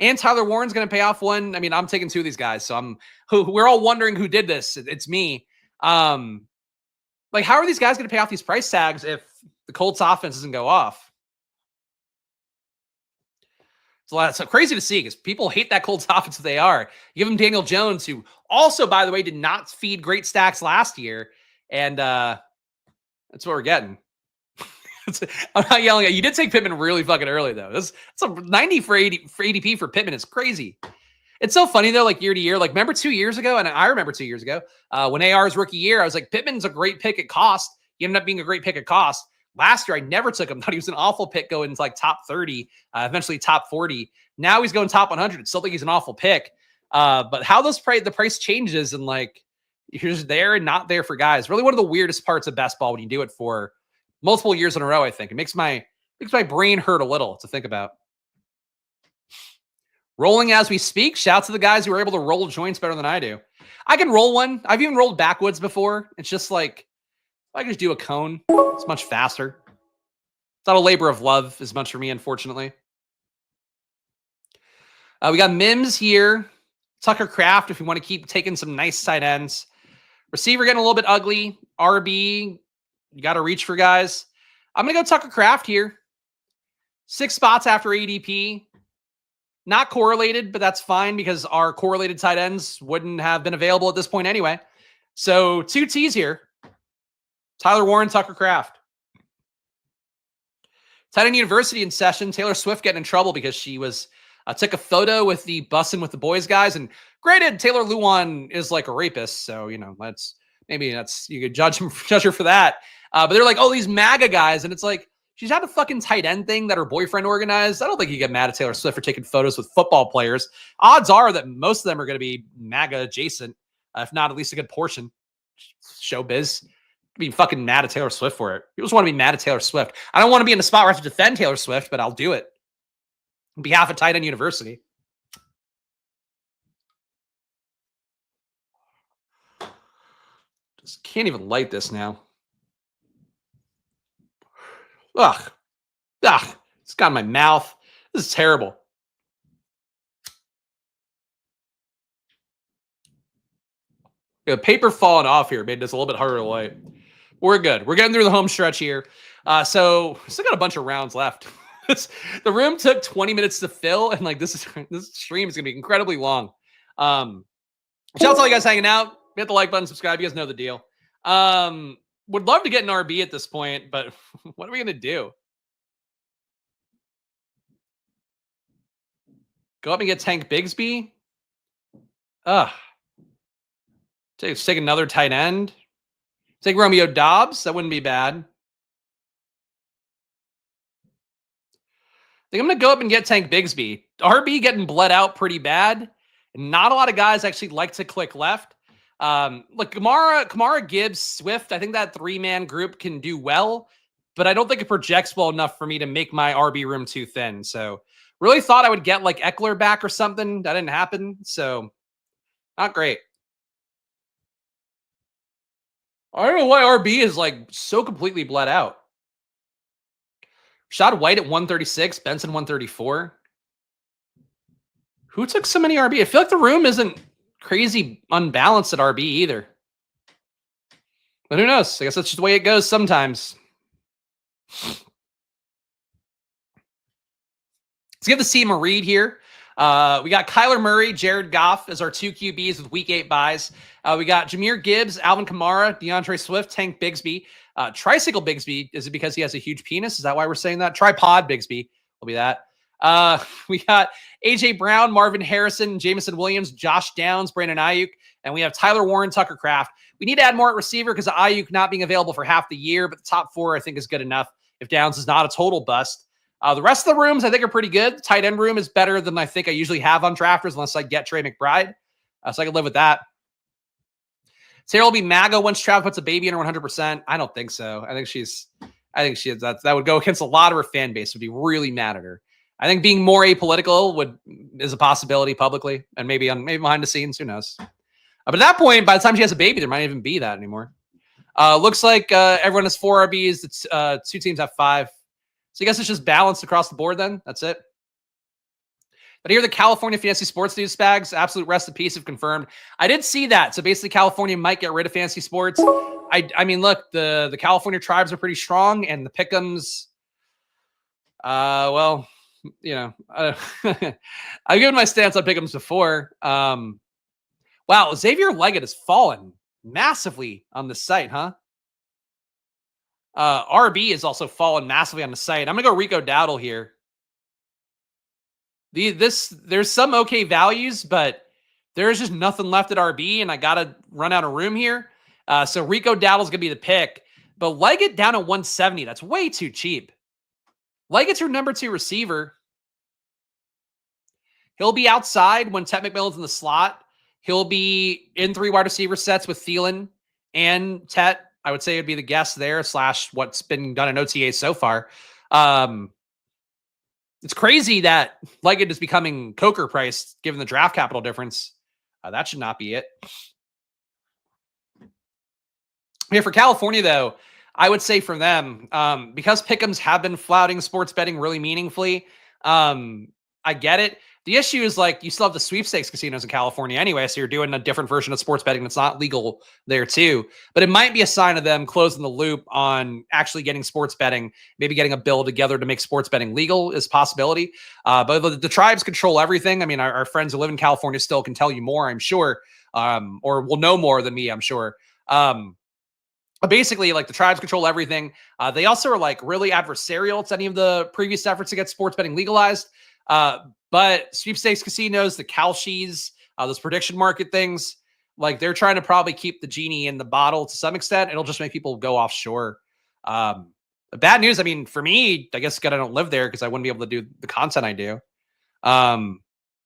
and Tyler Warren's going to pay off one. I mean, I'm taking 2 of these guys. So we're all wondering who did this. It's me. Like how are these guys going to pay off these price tags if the Colts offense doesn't go off? It's so crazy to see because people hate that Colts offense if they are. You give them Daniel Jones, who also, by the way, did not feed great stacks last year. And that's what we're getting. I'm not yelling at you. You did take Pittman really fucking early, though. It's a 90 for ADP for Pittman. It's crazy. It's so funny though, like year to year. Like remember 2 years ago, and I remember 2 years ago when AR's rookie year, I was like, Pittman's a great pick at cost. He ended up being a great pick at cost. Last year, I never took him. Thought he was an awful pick going into like top 30, eventually top 40. Now he's going top 100. Still think he's an awful pick. But how the price changes and like you're just there and not there for guys. Really one of the weirdest parts of best ball when you do it for multiple years in a row, I think. It makes my brain hurt a little to think about. Rolling as we speak. Shout out to the guys who are able to roll joints better than I do. I can roll one. I've even rolled backwoods before. It's just like, I can just do a cone. It's much faster. It's not a labor of love as much for me, unfortunately. We got Mims here. Tucker Kraft, if we want to keep taking some nice tight ends. Receiver getting a little bit ugly. RB, you got to reach for guys. I'm going to go Tucker Kraft here. 6 spots after ADP. Not correlated, but that's fine because our correlated tight ends wouldn't have been available at this point anyway. So 2 T's here. Tyler Warren, Tucker Kraft. Tight end University in session. Taylor Swift getting in trouble because she was took a photo with the Bussin' with the Boys guys. And granted, Taylor Luan is like a rapist. So, you know, you could judge her for that. But they're like, oh, these MAGA guys. And it's like, she's had a fucking tight end thing that her boyfriend organized. I don't think you get mad at Taylor Swift for taking photos with football players. Odds are that most of them are going to be MAGA adjacent, if not at least a good portion. Showbiz. Be fucking mad at Taylor Swift for it. People just want to be mad at Taylor Swift. I don't want to be in a spot where I have to defend Taylor Swift, but I'll do it on behalf of Tight End University. Just can't even light this now. Ugh. It's got in my mouth. This is terrible. The paper falling off here made this a little bit harder to light. We're good. We're getting through the home stretch here. So still got a bunch of rounds left. The room took 20 minutes to fill, and like this stream is gonna be incredibly long. Shout out to all you guys hanging out. Hit the like button, subscribe. You guys know the deal. Would love to get an RB at this point, but what are we gonna do? Go up and get Tank Bigsby? Take another tight end. Take Romeo Dobbs. That wouldn't be bad. I think I'm going to go up and get Tank Bigsby. RB getting bled out pretty bad. Not a lot of guys actually like to click left. Look, Kamara, Gibbs, Swift, I think that 3-man group can do well, but I don't think it projects well enough for me to make my RB room too thin. So really thought I would get like Eckler back or something. That didn't happen. So not great. I don't know why RB is like so completely bled out. Rashad White at 136, Benson 134. Who took so many RB? I feel like the room isn't crazy unbalanced at RB either. But who knows? I guess that's just the way it goes sometimes. Let's give the team a read here. We got Kyler Murray, Jared Goff as our 2 QBs with week 8 buys. We got Jahmyr Gibbs, Alvin Kamara, DeAndre Swift, Tank Bigsby. Tricycle Bigsby, is it because he has a huge penis? Is that why we're saying that? Tripod Bigsby will be that. We got AJ Brown, Marvin Harrison, Jameson Williams, Josh Downs, Brandon Ayuk, and we have Tyler Warren, Tucker Kraft. We need to add more at receiver because of Ayuk not being available for half the year, but the top 4 I think is good enough if Downs is not a total bust. The rest of the rooms I think are pretty good. The tight end room is better than I think I usually have on drafters unless I get Trey McBride. So I can live with that. Sarah will be MAGA once Trav puts a baby in her 100%. I don't think so. I think she is. That would go against a lot of her fan base. Would be really mad at her. I think being more apolitical is a possibility publicly and maybe behind the scenes. Who knows? But at that point, by the time she has a baby, there might even be that anymore. Looks like everyone has 4 RBs. It's 2 teams have 5. So I guess it's just balanced across the board then. That's it. But here are the California Fantasy Sports News, Spags. Absolute rest in peace if confirmed. I did see that. So basically California might get rid of fantasy sports. I mean, look, the California tribes are pretty strong and the pick'ems, well, you know, I've given my stance on pick'ems before. Wow, Xavier Leggett has fallen massively on the site, huh? RB has also fallen massively on the site. I'm going to go Rico Dowdle here. There's some okay values, but there's just nothing left at RB, and I gotta run out of room here. So Rico Dowdle's gonna be the pick, but Leggett down at 170. That's way too cheap. Leggett's your number 2 receiver. He'll be outside when Ted McMillan's in the slot. He'll be in 3 wide receiver sets with Thielen and Tet. I would say it'd be the guess there, / what's been done in OTA so far. It's crazy that Leggett is becoming Coker priced given the draft capital difference. That should not be it. Yeah, for California, though, I would say for them, because Pick'ems have been flouting sports betting really meaningfully, I get it. The issue is, like, you still have the sweepstakes casinos in California anyway, so you're doing a different version of sports betting that's not legal there too. But it might be a sign of them closing the loop on actually getting sports betting, maybe getting a bill together to make sports betting legal is a possibility. But the tribes control everything. I mean, our friends who live in California still can tell you more, I'm sure, or will know more than me, I'm sure. Basically, like, the tribes control everything. They also are, like, really adversarial to any of the previous efforts to get sports betting legalized. But sweepstakes casinos, the Kalshis, those prediction market things, like, they're trying to probably keep the genie in the bottle to some extent. It'll just make people go offshore. The bad news, I mean, for me, I guess I don't live there because I wouldn't be able to do the content I do. But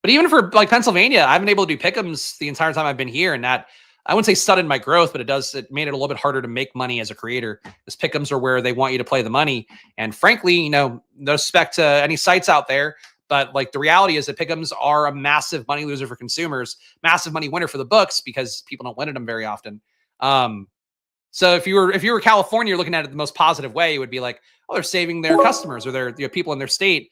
even for, like, Pennsylvania, I've been able to do pick'ems the entire time I've been here, and that, I wouldn't say stunted my growth, but it made it a little bit harder to make money as a creator, because pick'ems are where they want you to play the money. And frankly, no respect to any sites out there, but, like, the reality is that pick'ems are a massive money loser for consumers, massive money winner for the books, because people don't win at them very often. So if you were California, you're looking at it the most positive way, it would be like, oh, they're saving their customers or their people in their state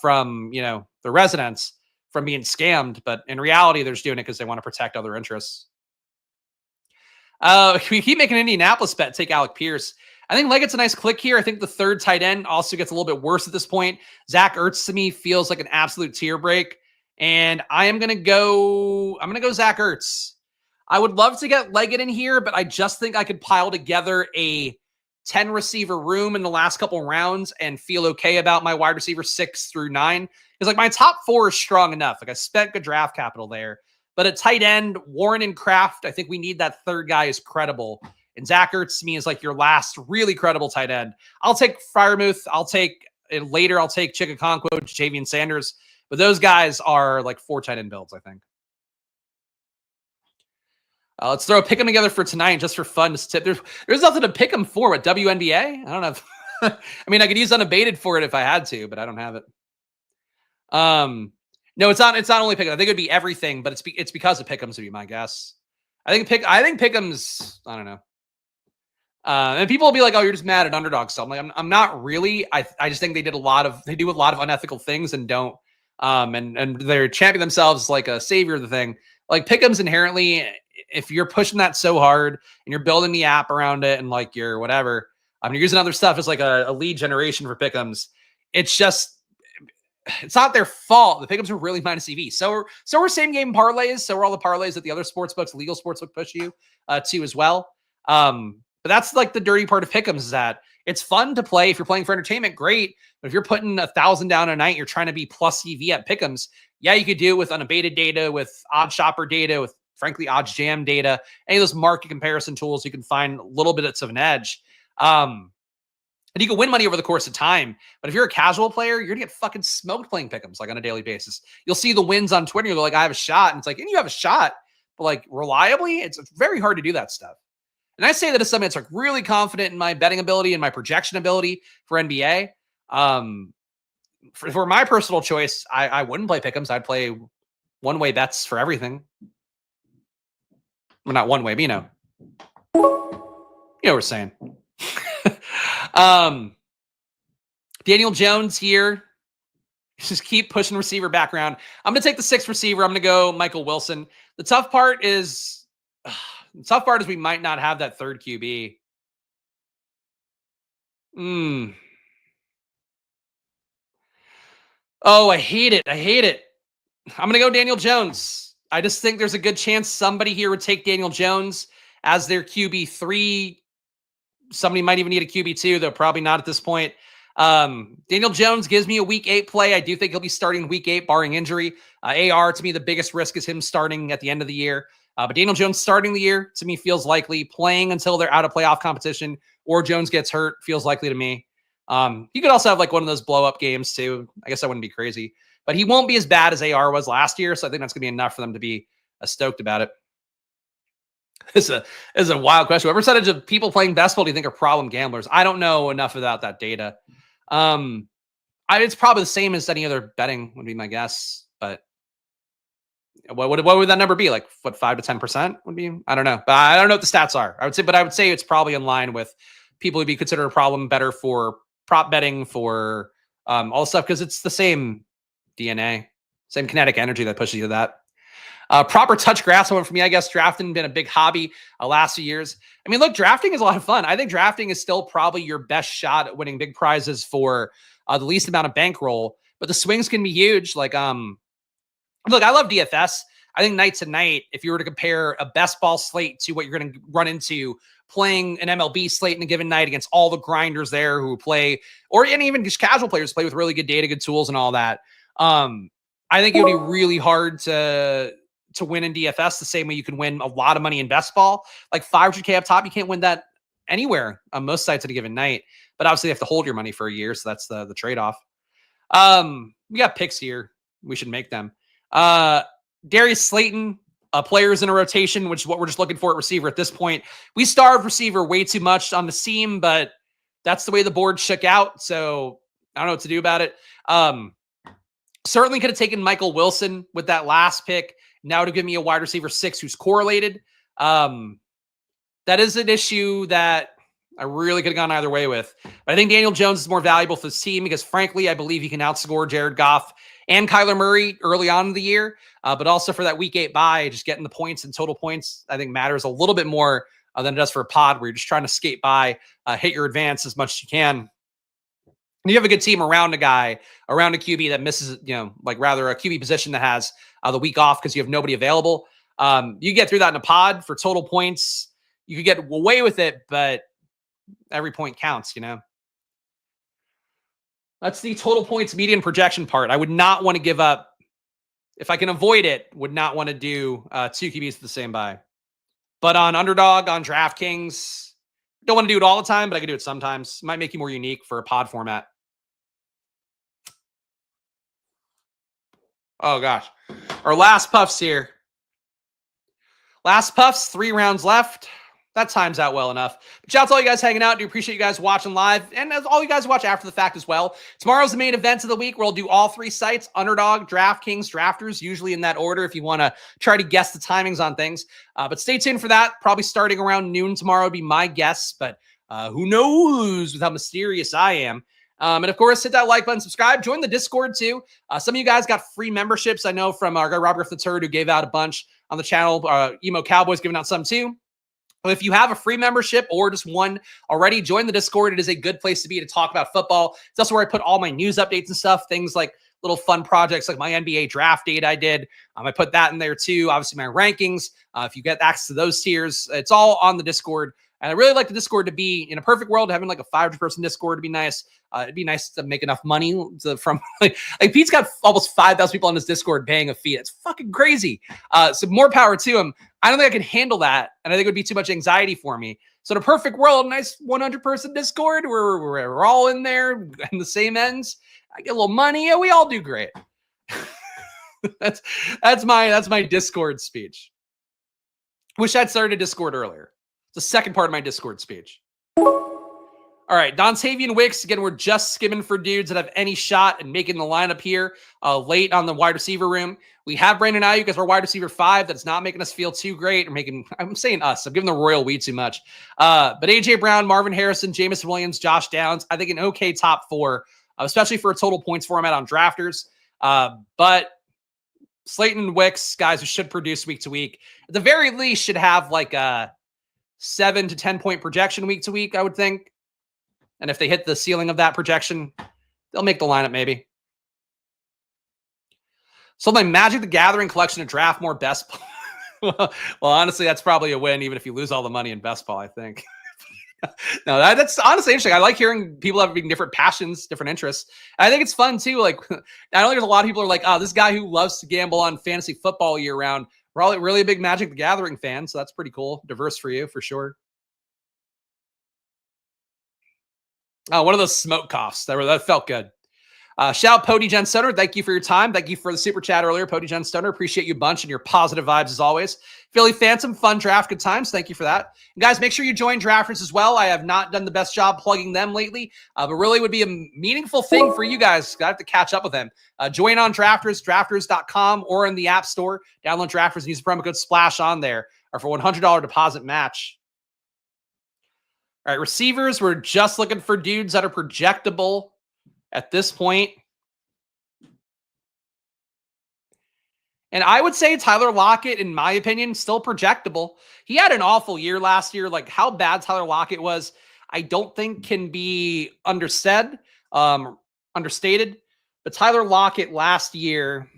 from the residents from being scammed. But in reality, they're just doing it because they want to protect other interests. We keep making an Indianapolis bet, take Alec Pierce. I think Leggett's a nice click here. I think the third tight end also gets a little bit worse at this point. Zach Ertz to me feels like an absolute tier break. And I'm going to go Zach Ertz. I would love to get Leggett in here, but I just think I could pile together a 10 receiver room in the last couple rounds and feel okay about my wide receiver 6 through 9. Because, like, my top 4 is strong enough. Like, I spent good draft capital there. But at tight end, Warren and Kraft, I think we need that third guy is credible. And Zach Ertz to me is like your last really credible tight end. I'll take Freiermuth. I'll take Chikakonkwo, Javian Sanders. But those guys are like 4 tight end builds, I think. Let's throw a pick 'em together for tonight just for fun. There's nothing to pick 'em for. What, WNBA? I don't know. I mean, I could use unabated for it if I had to, but I don't have it. No, it's not only pick'em. I think it'd be everything, but it's because of pick'ems would be my guess. I think pick'ems, I don't know. And people will be like, "Oh, you're just mad at Underdog." So I'm like, I'm not really. I just think they do a lot of unethical things and don't. And they're championing themselves like a savior of the thing. Like, pick'ems inherently, if you're pushing that so hard and you're building the app around it and, like, you're whatever, you're using other stuff as like a lead generation for pick'ems. It's not their fault. The pick'ems are really minus EV. So we're same game parlays. So we're all the parlays that the other sportsbooks, legal sportsbook, push you to as well. But that's, like, the dirty part of pick'ems, is that it's fun to play. If you're playing for entertainment, great. But if you're putting 1,000 down a night, you're trying to be plus EV at pick'ems. Yeah, you could do it with unabated data, with odd shopper data, with, frankly, odds jam data, any of those market comparison tools. You can find little bits of an edge. And you can win money over the course of time. But if you're a casual player, you're going to get fucking smoked playing pick'ems, like, on a daily basis. You'll see the wins on Twitter. You're like, I have a shot. And it's like, and you have a shot. But, like, reliably, it's very hard to do that stuff. And I say that as somebody that's, like, really confident in my betting ability and my projection ability for NBA. For my personal choice, I wouldn't play pick'ems. I'd play one-way bets for everything. Well, not one-way, but you know what we're saying. Daniel Jones here. Just keep pushing receiver background. I'm going to take the 6th receiver. I'm going to go Michael Wilson. The tough part is we might not have that third QB. Oh, I hate it. I'm going to go Daniel Jones. I just think there's a good chance somebody here would take Daniel Jones as their QB3. Somebody might even need a QB2, though probably not at this point. Daniel Jones gives me a week 8 play. I do think he'll be starting week 8, barring injury. AR, to me, the biggest risk is him starting at the end of the year. But Daniel Jones starting the year, to me, feels likely. Playing until they're out of playoff competition or Jones gets hurt feels likely to me. He could also have like one of those blow-up games too. I guess I wouldn't be crazy. But he won't be as bad as AR was last year, so I think that's going to be enough for them to be stoked about it. This is a wild question. What percentage of people playing best ball do you think are problem gamblers? I don't know enough about that data. It's probably the same as any other betting would be my guess, but what would that number be? Like what, 5 to 10% would be? I don't know, but I don't know what the stats are. I would say it's probably in line with people who'd be considered a problem better for prop betting, for all stuff, because it's the same DNA, same kinetic energy that pushes you to that. Proper touch grass one for me, I guess. Drafting been a big hobby last few years. I mean, look, drafting is a lot of fun. I think drafting is still probably your best shot at winning big prizes for the least amount of bankroll, but the swings can be huge. Like, look, I love DFS. I think night to night, if you were to compare a best ball slate to what you're going to run into playing an MLB slate in a given night against all the grinders there who play, or even just casual players play with really good data, good tools, and all that. I think it would be really hard to win in DFS the same way you can win a lot of money in best ball. Like 500K up top, you can't win that anywhere on most sites at a given night. But obviously you have to hold your money for a year, so that's the trade-off. We got picks here. We should make them. Darius Slayton, players in a rotation, which is what we're just looking for at receiver at this point. We starved receiver way too much on the seam, but that's the way the board shook out, so I don't know what to do about it. Certainly could have taken Michael Wilson with that last pick. Now to give me a wide receiver 6 who's correlated. That is an issue that I really could have gone either way with. But I think Daniel Jones is more valuable for this team because, frankly, I believe he can outscore Jared Goff and Kyler Murray early on in the year. But also for that week 8 bye, just getting the points and total points, I think matters a little bit more than it does for a pod where you're just trying to skate by, hit your advance as much as you can. And you have a good team around a guy, around a QB that misses, like rather a QB position that has the week off because you have nobody available. You get through that in a pod for total points. You could get away with it, but every point counts, That's the total points median projection part. I would not want to give up, if I can avoid it, would not want to do 2 QBs at the same buy. But on Underdog, on DraftKings, don't want to do it all the time, but I can do it sometimes. Might make you more unique for a pod format. Oh, gosh. Our last puffs here. Last puffs, 3 rounds left. That times out well enough. But shout out to all you guys hanging out. Do appreciate you guys watching live. And as all you guys watch after the fact as well. Tomorrow's the main event of the week where I'll do all 3 sites. Underdog, DraftKings, Drafters, usually in that order if you want to try to guess the timings on things. But stay tuned for that. Probably starting around noon tomorrow would be my guess. But who knows with how mysterious I am. And of course, hit that like button, subscribe, join the Discord too. Some of you guys got free memberships. I know from our guy Robert III who gave out a bunch on the channel. Emo Cowboys giving out some too. If you have a free membership or just one already, join the Discord. It is a good place to be to talk about football. It's also where I put all my news updates and stuff, things like little fun projects like my NBA draft date I did. I put that in there too. Obviously, my rankings. If you get access to those tiers, it's all on the Discord. And I really like the Discord to be, in a perfect world, having like a 500-person Discord to be nice. It'd be nice to make enough money from like Pete's got almost 5,000 people on his Discord paying a fee. It's fucking crazy. So more power to him. I don't think I can handle that. And I think it would be too much anxiety for me. So in a perfect world, nice 100-person Discord where we're all in there in the same ends. I get a little money. Yeah, we all do great. that's my Discord speech. Wish I'd started a Discord earlier. The second part of my Discord speech. All right, Dontavian Wicks. Again, we're just skimming for dudes that have any shot and making the lineup here late on the wide receiver room. We have Brandon Ayuk as our wide receiver 5. That's not making us feel too great. I'm saying us. I'm giving the royal we too much. But A.J. Brown, Marvin Harrison, Jameson Williams, Josh Downs. I think an okay top 4, especially for a total points format on drafters. But Slayton and Wicks, guys who should produce week to week. At the very least, should have like a 7 to 10 point projection week to week, I would think. And if they hit the ceiling of that projection, they'll make the lineup maybe. So my Magic the Gathering collection to draft more best ball. Well, honestly, that's probably a win, even if you lose all the money in best ball, I think. No, that's honestly interesting. I like hearing people having different passions, different interests. And I think it's fun too. Like, I don't think there's a lot of people who are like, oh, this guy who loves to gamble on fantasy football year round, probably really a big Magic the Gathering fan. So that's pretty cool. Diverse for you, for sure. Oh, one of those smoke coughs. That felt good. Shout out Pody Jen Stoner. Thank you for your time. Thank you for the super chat earlier, Pody Jen Stoner. Appreciate you a bunch and your positive vibes as always. Philly Phantom, fun draft, good times. Thank you for that. And guys, make sure you join Drafters as well. I have not done the best job plugging them lately, but really would be a meaningful thing for you guys. I have to catch up with them. Join on Drafters, drafters.com, or in the App Store. Download Drafters and use the promo code SPLASH on there, or for $100 deposit match. All right, receivers, we're just looking for dudes that are projectable at this point. And I would say Tyler Lockett, in my opinion, still projectable. He had an awful year last year. Like, how bad Tyler Lockett was, I don't think can be understated. But Tyler Lockett last year,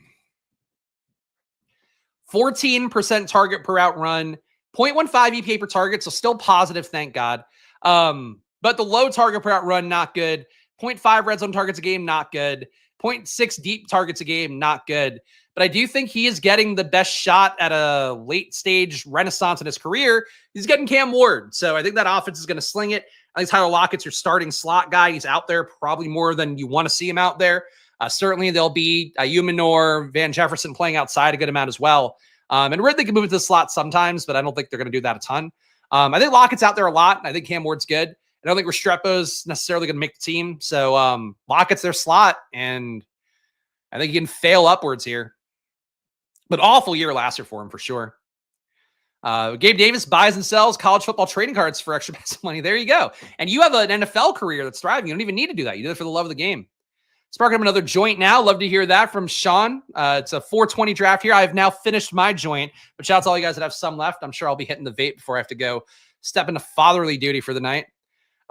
14% target per out run, 0.15 EPA per target, so still positive, thank God. But the low target per out run, not good. 0.5 red zone targets a game, not good. 0.6 deep targets a game, not good. But I do think he is getting the best shot at a late stage renaissance in his career. He's getting Cam Ward. So I think that offense is going to sling it. I think Tyler Lockett's your starting slot guy. He's out there probably more than you want to see him out there. Certainly there'll be Umanor, Van Jefferson playing outside a good amount as well. And Ridley can move into the slot sometimes, but I don't think they're going to do that a ton. I think Lockett's out there a lot. I think Cam Ward's good. I don't think Restrepo's necessarily going to make the team. So Lockett's their slot, and I think he can fail upwards here. But awful year last year for him, for sure. Gabe Davis buys and sells college football trading cards for extra money. There you go. And you have an NFL career that's thriving. You don't even need to do that. You do it for the love of the game. Sparking up another joint now. Love to hear that from Sean. It's a 420 draft here. I have now finished my joint, but shout out to all you guys that have some left. I'm sure I'll be hitting the vape before I have to go step into fatherly duty for the night.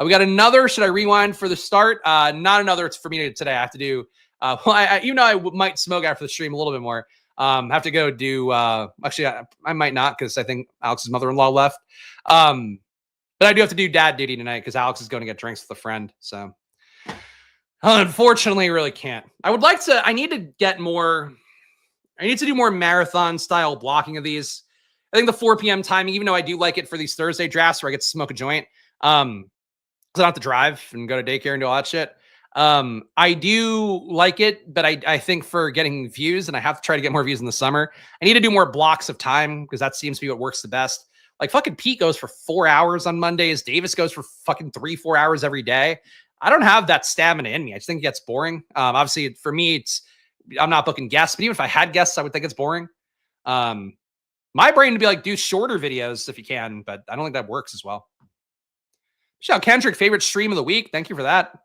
We got another. Should I rewind for the start? Not another. It's for me today. I have to do, even though I might smoke after the stream a little bit more, have to go do, actually, I might not, because I think Alex's mother-in-law left. But I do have to do dad duty tonight because Alex is going to get drinks with a friend. So unfortunately, really can't. I need to do more marathon style blocking of these. I think the 4 p.m. timing, even though I do like it for these Thursday drafts where I get to smoke a joint, because I don't have to drive and go to daycare and do all that shit. I do like it, but I think for getting views, and I have to try to get more views in the summer, I need to do more blocks of time because that seems to be what works the best. Like fucking Pete goes for 4 hours on Mondays. Davis goes for fucking 3-4 hours every day. I don't have that stamina in me. I just think it gets boring. Obviously for me, I'm not booking guests, but even if I had guests, I would think it's boring. My brain would be like, do shorter videos if you can, but I don't think that works as well. Shout out Kendrick, favorite stream of the week. Thank you for that.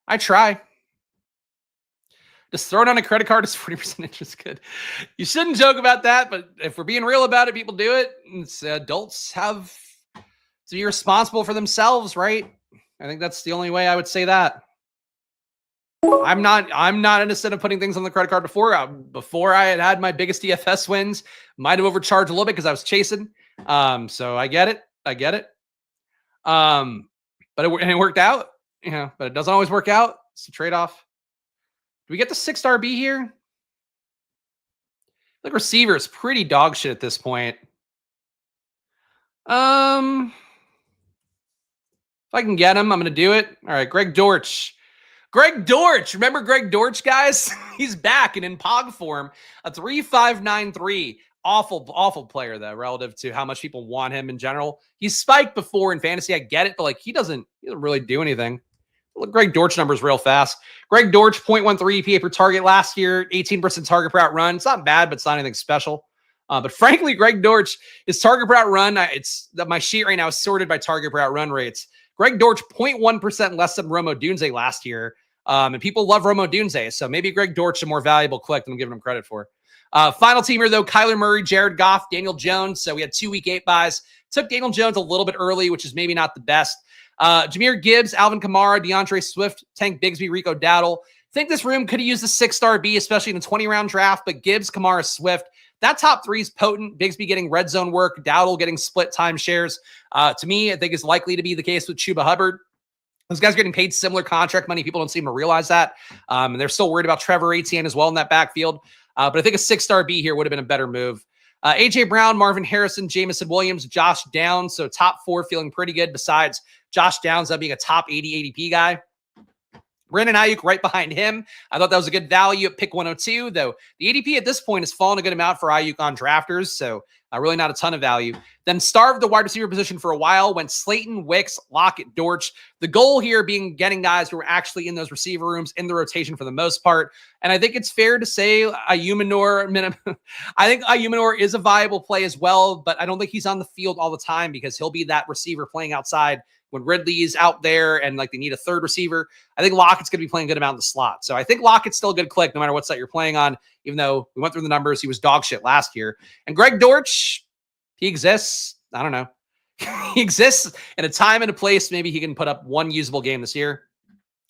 I try. Just throwing on a credit card is 40% interest good. You shouldn't joke about that, but if we're being real about it, people do it. Adults have to be responsible for themselves, right? I think that's the only way I would say that. I'm not interested in putting things on the credit card before. Before I had my biggest DFS wins, might have overcharged a little bit because I was chasing. So I get it. But it worked out, but it doesn't always work out. It's a trade-off. Do we get the 6th RB here? Like receiver is pretty dog shit at this point. If I can get him, I'm going to do it. All right, Greg Dortch. Remember Greg Dortch, guys? He's back and in POG form. A 3.593. Awful player, though, relative to how much people want him in general. He's spiked before in fantasy. I get it, but like he doesn't really do anything. Look, Greg Dortch numbers real fast. Greg Dortch, 0.13 EPA per target last year, 18% target per out run. It's not bad, but it's not anything special. But frankly, Greg Dortch, his target per out run, my sheet right now is sorted by target per out run rates. Greg Dortch, 0.1% less than Rome Odunze last year. And people love Rome Odunze, so maybe Greg Dortch is a more valuable click than I'm giving him credit for. Final team here, though, Kyler Murray, Jared Goff, Daniel Jones. So we had 2 week 8 buys. Took Daniel Jones a little bit early, which is maybe not the best. Jahmyr Gibbs, Alvin Kamara, DeAndre Swift, Tank Bigsby, Rico Dowdle. Think this room could have used a 6th RB, especially in the 20-round draft, but Gibbs, Kamara, Swift, that top three is potent. Bigsby getting red zone work, Dowdle getting split time shares. To me, I think is likely to be the case with Chuba Hubbard. Those guys are getting paid similar contract money. People don't seem to realize that. And they're still worried about Trevor Etienne as well in that backfield. But I think a 6-star B here would have been a better move. A.J. Brown, Marvin Harrison, Jamison Williams, Josh Downs. So top 4 feeling pretty good besides Josh Downs being a top 80 ADP guy. Brandon Ayuk right behind him. I thought that was a good value at pick 102, though the ADP at this point has fallen a good amount for Ayuk on drafters, so really not a ton of value. Then starved the wide receiver position for a while, went Slayton, Wicks, Lockett, Dortch. The goal here being getting guys who are actually in those receiver rooms in the rotation for the most part. And I think it's fair to say Ayumanor, I think Ayumanor is a viable play as well, but I don't think he's on the field all the time because he'll be that receiver playing outside when Ridley's out there and like they need a third receiver. I think Lockett's going to be playing a good amount in the slot. So I think Lockett's still a good click no matter what site you're playing on, even though we went through the numbers. He was dog shit last year. And Greg Dortch, he exists. I don't know. He exists in a time and a place. Maybe he can put up one usable game this year.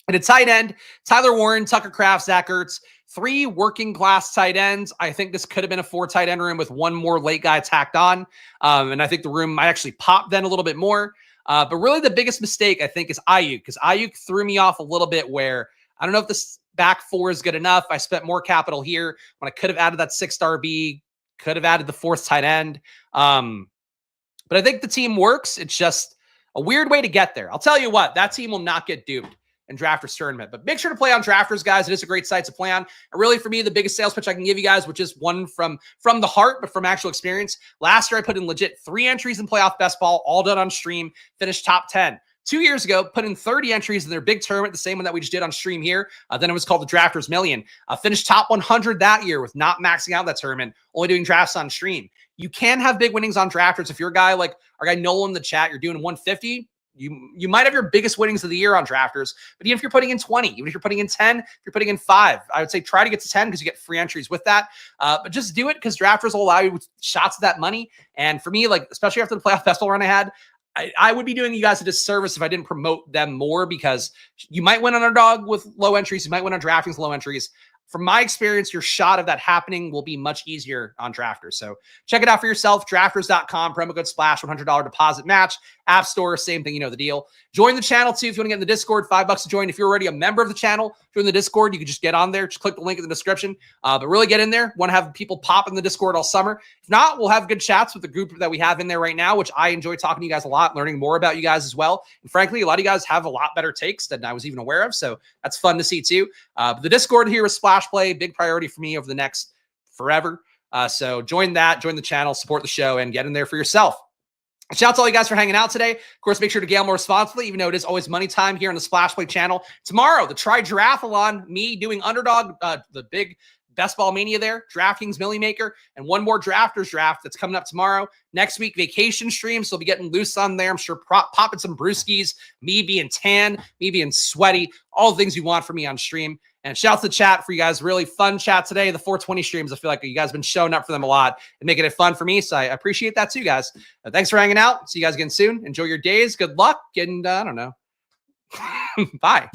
And a tight end, Tyler Warren, Tucker Kraft, Zach Ertz, 3 working class tight ends. I think this could have been a 4 tight end room with one more late guy tacked on. And I think the room might actually pop then a little bit more. But really the biggest mistake, I think, is Ayuk, because Ayuk threw me off a little bit where I don't know if this back 4 is good enough. I spent more capital here when I could have added that 6-star B, could have added the 4th tight end. But I think the team works. It's just a weird way to get there. I'll tell you what, that team will not get duped in Drafters Tournament. But make sure to play on Drafters, guys. It is a great site to play on. And really, for me, the biggest sales pitch I can give you guys, which is one from the heart, but from actual experience. Last year, I put in legit 3 entries in playoff best ball, all done on stream, finished top 10. 2 years ago, put in 30 entries in their big tournament, the same one that we just did on stream here. Then it was called the Drafters Million. Finished top 100 that year with not maxing out that tournament, only doing drafts on stream. You can have big winnings on Drafters. If you're a guy like our guy Nolan in the chat, you're doing 150. You might have your biggest winnings of the year on Drafters, but even if you're putting in 20, even if you're putting in 10, if you're putting in 5, I would say try to get to 10 because you get free entries with that. But just do it because Drafters will allow you shots of that money. And for me, like especially after the playoff festival run I had, I would be doing you guys a disservice if I didn't promote them more because you might win on Underdog with low entries. You might win on DraftKings with low entries. From my experience, your shot of that happening will be much easier on Drafters. So check it out for yourself. Drafters.com, promo code SPLASH, $100 deposit match. App Store, same thing, you know the deal. Join the channel too if you want to get in the Discord, $5 to join. If you're already a member of the channel, join the Discord. You can just get on there. Just click the link in the description. But really get in there. Want to have people pop in the Discord all summer. If not, we'll have good chats with the group that we have in there right now, which I enjoy talking to you guys a lot, learning more about you guys as well. And frankly, a lot of you guys have a lot better takes than I was even aware of. So that's fun to see too. But the Discord here is Splash Play, big priority for me over the next forever. So join that, join the channel, support the show, and get in there for yourself. Shout out to all you guys for hanging out today. Of course, make sure to gamble responsibly, even though it is always money time here on the Splash Play channel. Tomorrow, the Try Giraffe-a-thon, me doing Underdog, the big Best Ball Mania there, DraftKings Millie Maker, and one more Drafters draft that's coming up tomorrow. Next week, vacation stream, so we'll be getting loose on there. I'm sure popping some brewskis, me being tan, me being sweaty, all the things you want from me on stream. And shout out to the chat for you guys. Really fun chat today. The 420 streams, I feel like you guys have been showing up for them a lot and making it fun for me. So I appreciate that too, guys. Thanks for hanging out. See you guys again soon. Enjoy your days. Good luck. And I don't know. Bye.